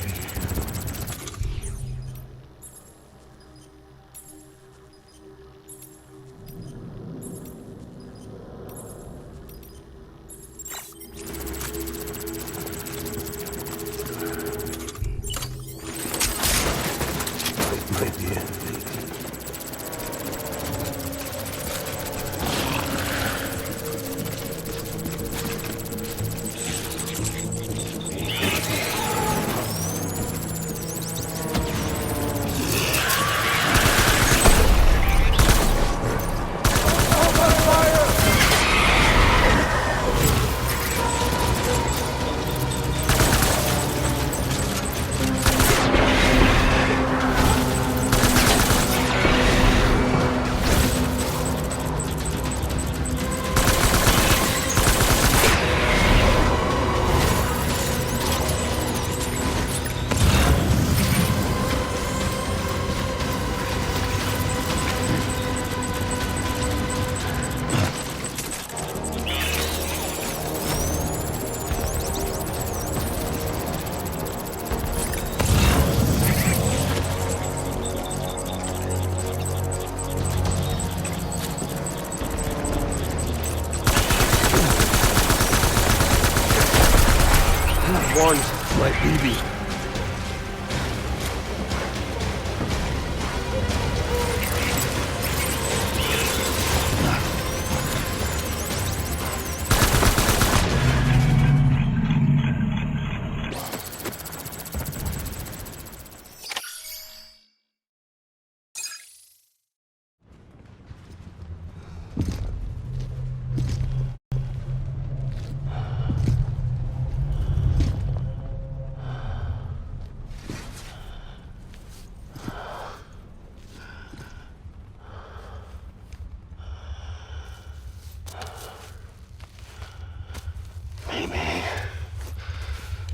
My baby.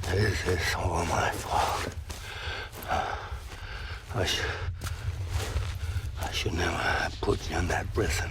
This is all my fault. I should never have put you in that prison.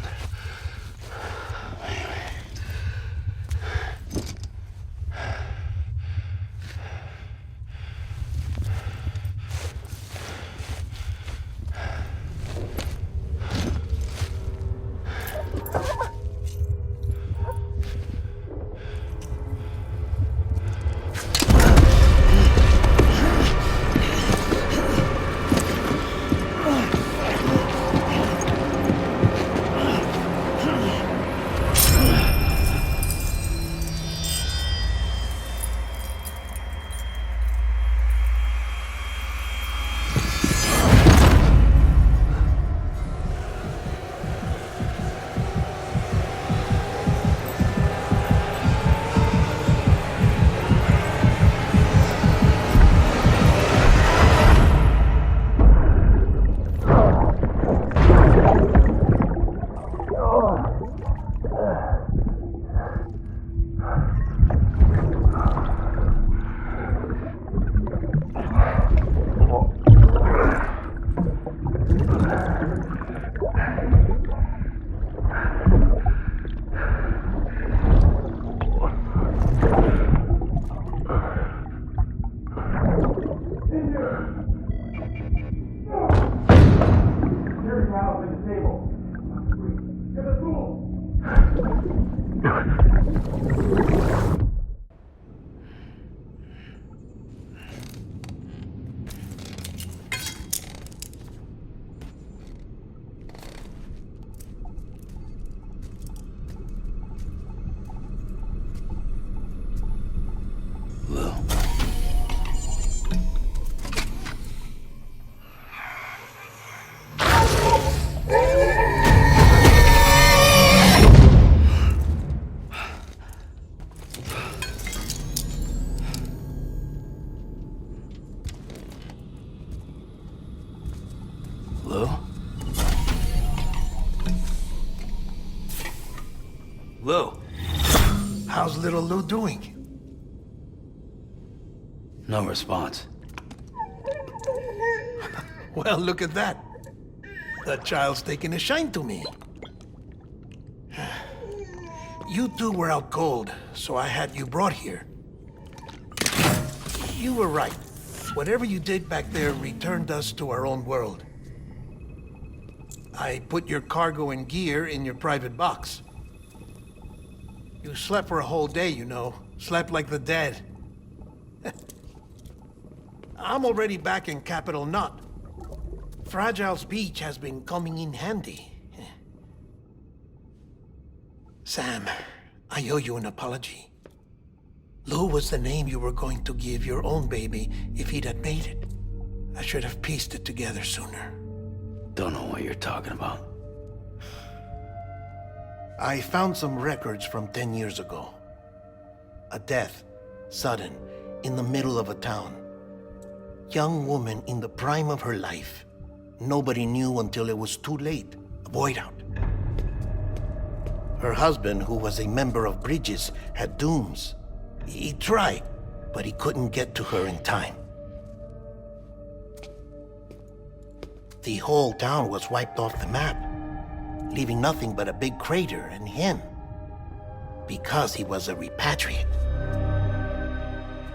Lou? Lou? How's little Lou doing? No response. Well, look at that. The child's taking a shine to me. You two were out cold, so I had you brought here. You were right. Whatever you did back there returned us to our own world. I put your cargo and gear in your private box. You slept for a whole day, you know. Slept like the dead. I'm already back in Capital Knot. Fragile's beach has been coming in handy. Sam, I owe you an apology. Lou was the name you were going to give your own baby if he'd had made it. I should have pieced it together sooner. Don't know what you're talking about. I found some records from 10 years ago. A death, sudden, in the middle of a town. Young woman in the prime of her life. Nobody knew until it was too late. A void out. Her husband, who was a member of Bridges, had dooms. He tried, but he couldn't get to her in time. The whole town was wiped off the map, leaving nothing but a big crater and him. Because he was a repatriate.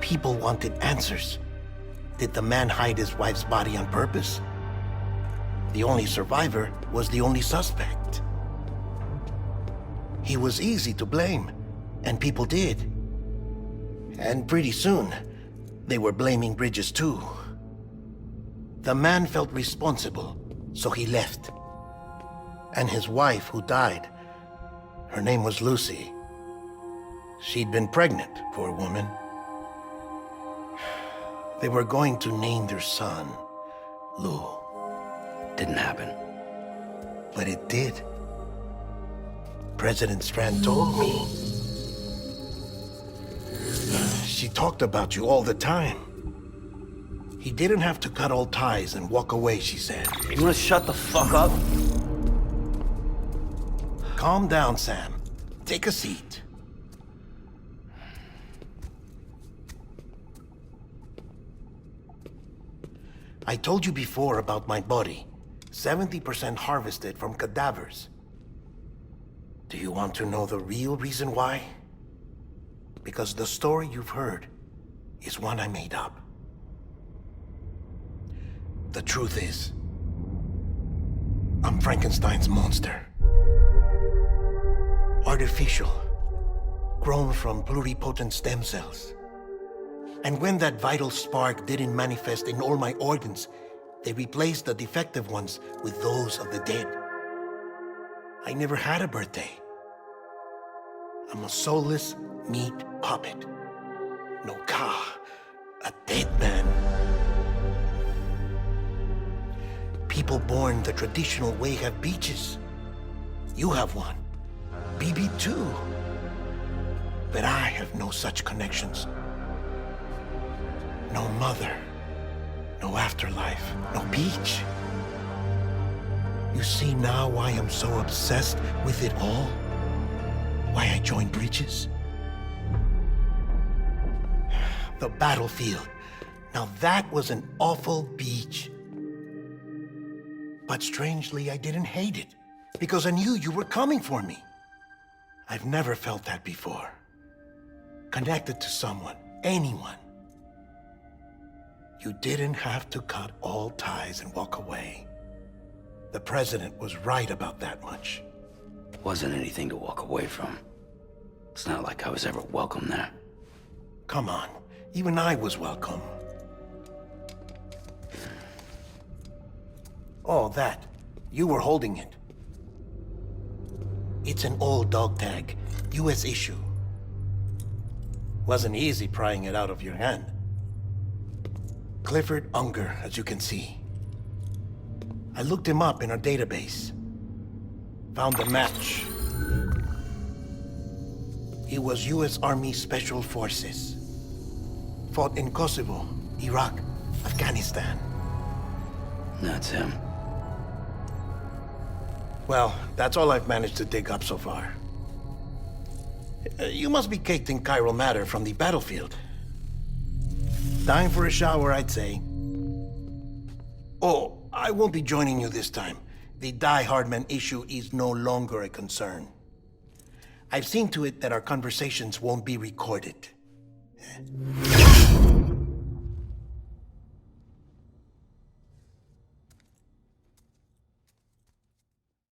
People wanted answers. Did the man hide his wife's body on purpose? The only survivor was the only suspect. He was easy to blame, and people did. And pretty soon, they were blaming Bridges too. The man felt responsible, so he left. And his wife, who died, her name was Lucy. She'd been pregnant, poor woman. They were going to name their son Lou. Didn't happen. But it did. President Strand told me. She talked about you all the time. He didn't have to cut all ties and walk away, she said. You wanna shut the fuck up? Calm down, Sam. Take a seat. I told you before about my body. 70% harvested from cadavers. Do you want to know the real reason why? Because the story you've heard is one I made up. The truth is, I'm Frankenstein's monster. Artificial, grown from pluripotent stem cells. And when that vital spark didn't manifest in all my organs, they replaced the defective ones with those of the dead. I never had a birthday. I'm a soulless meat puppet. No ka, a dead man. People born the traditional way have beaches. You have one. BB too. But I have no such connections. No mother, no afterlife, no beach. You see now why I'm so obsessed with it all? Why I joined Bridges? The battlefield. Now that was an awful beach. But strangely, I didn't hate it, because I knew you were coming for me. I've never felt that before. Connected to someone, anyone. You didn't have to cut all ties and walk away. The president was right about that much. Wasn't anything to walk away from. It's not like I was ever welcome there. Come on, even I was welcome. Oh, that. You were holding it. It's an old dog tag, US issue. Wasn't easy prying it out of your hand. Clifford Unger, as you can see. I looked him up in our database. Found a match. He was US Army Special Forces. Fought in Kosovo, Iraq, Afghanistan. That's him. Well, that's all I've managed to dig up so far. You must be caked in chiral matter from the battlefield. Time for a shower, I'd say. Oh, I won't be joining you this time. The Die Hardman issue is no longer a concern. I've seen to it that our conversations won't be recorded.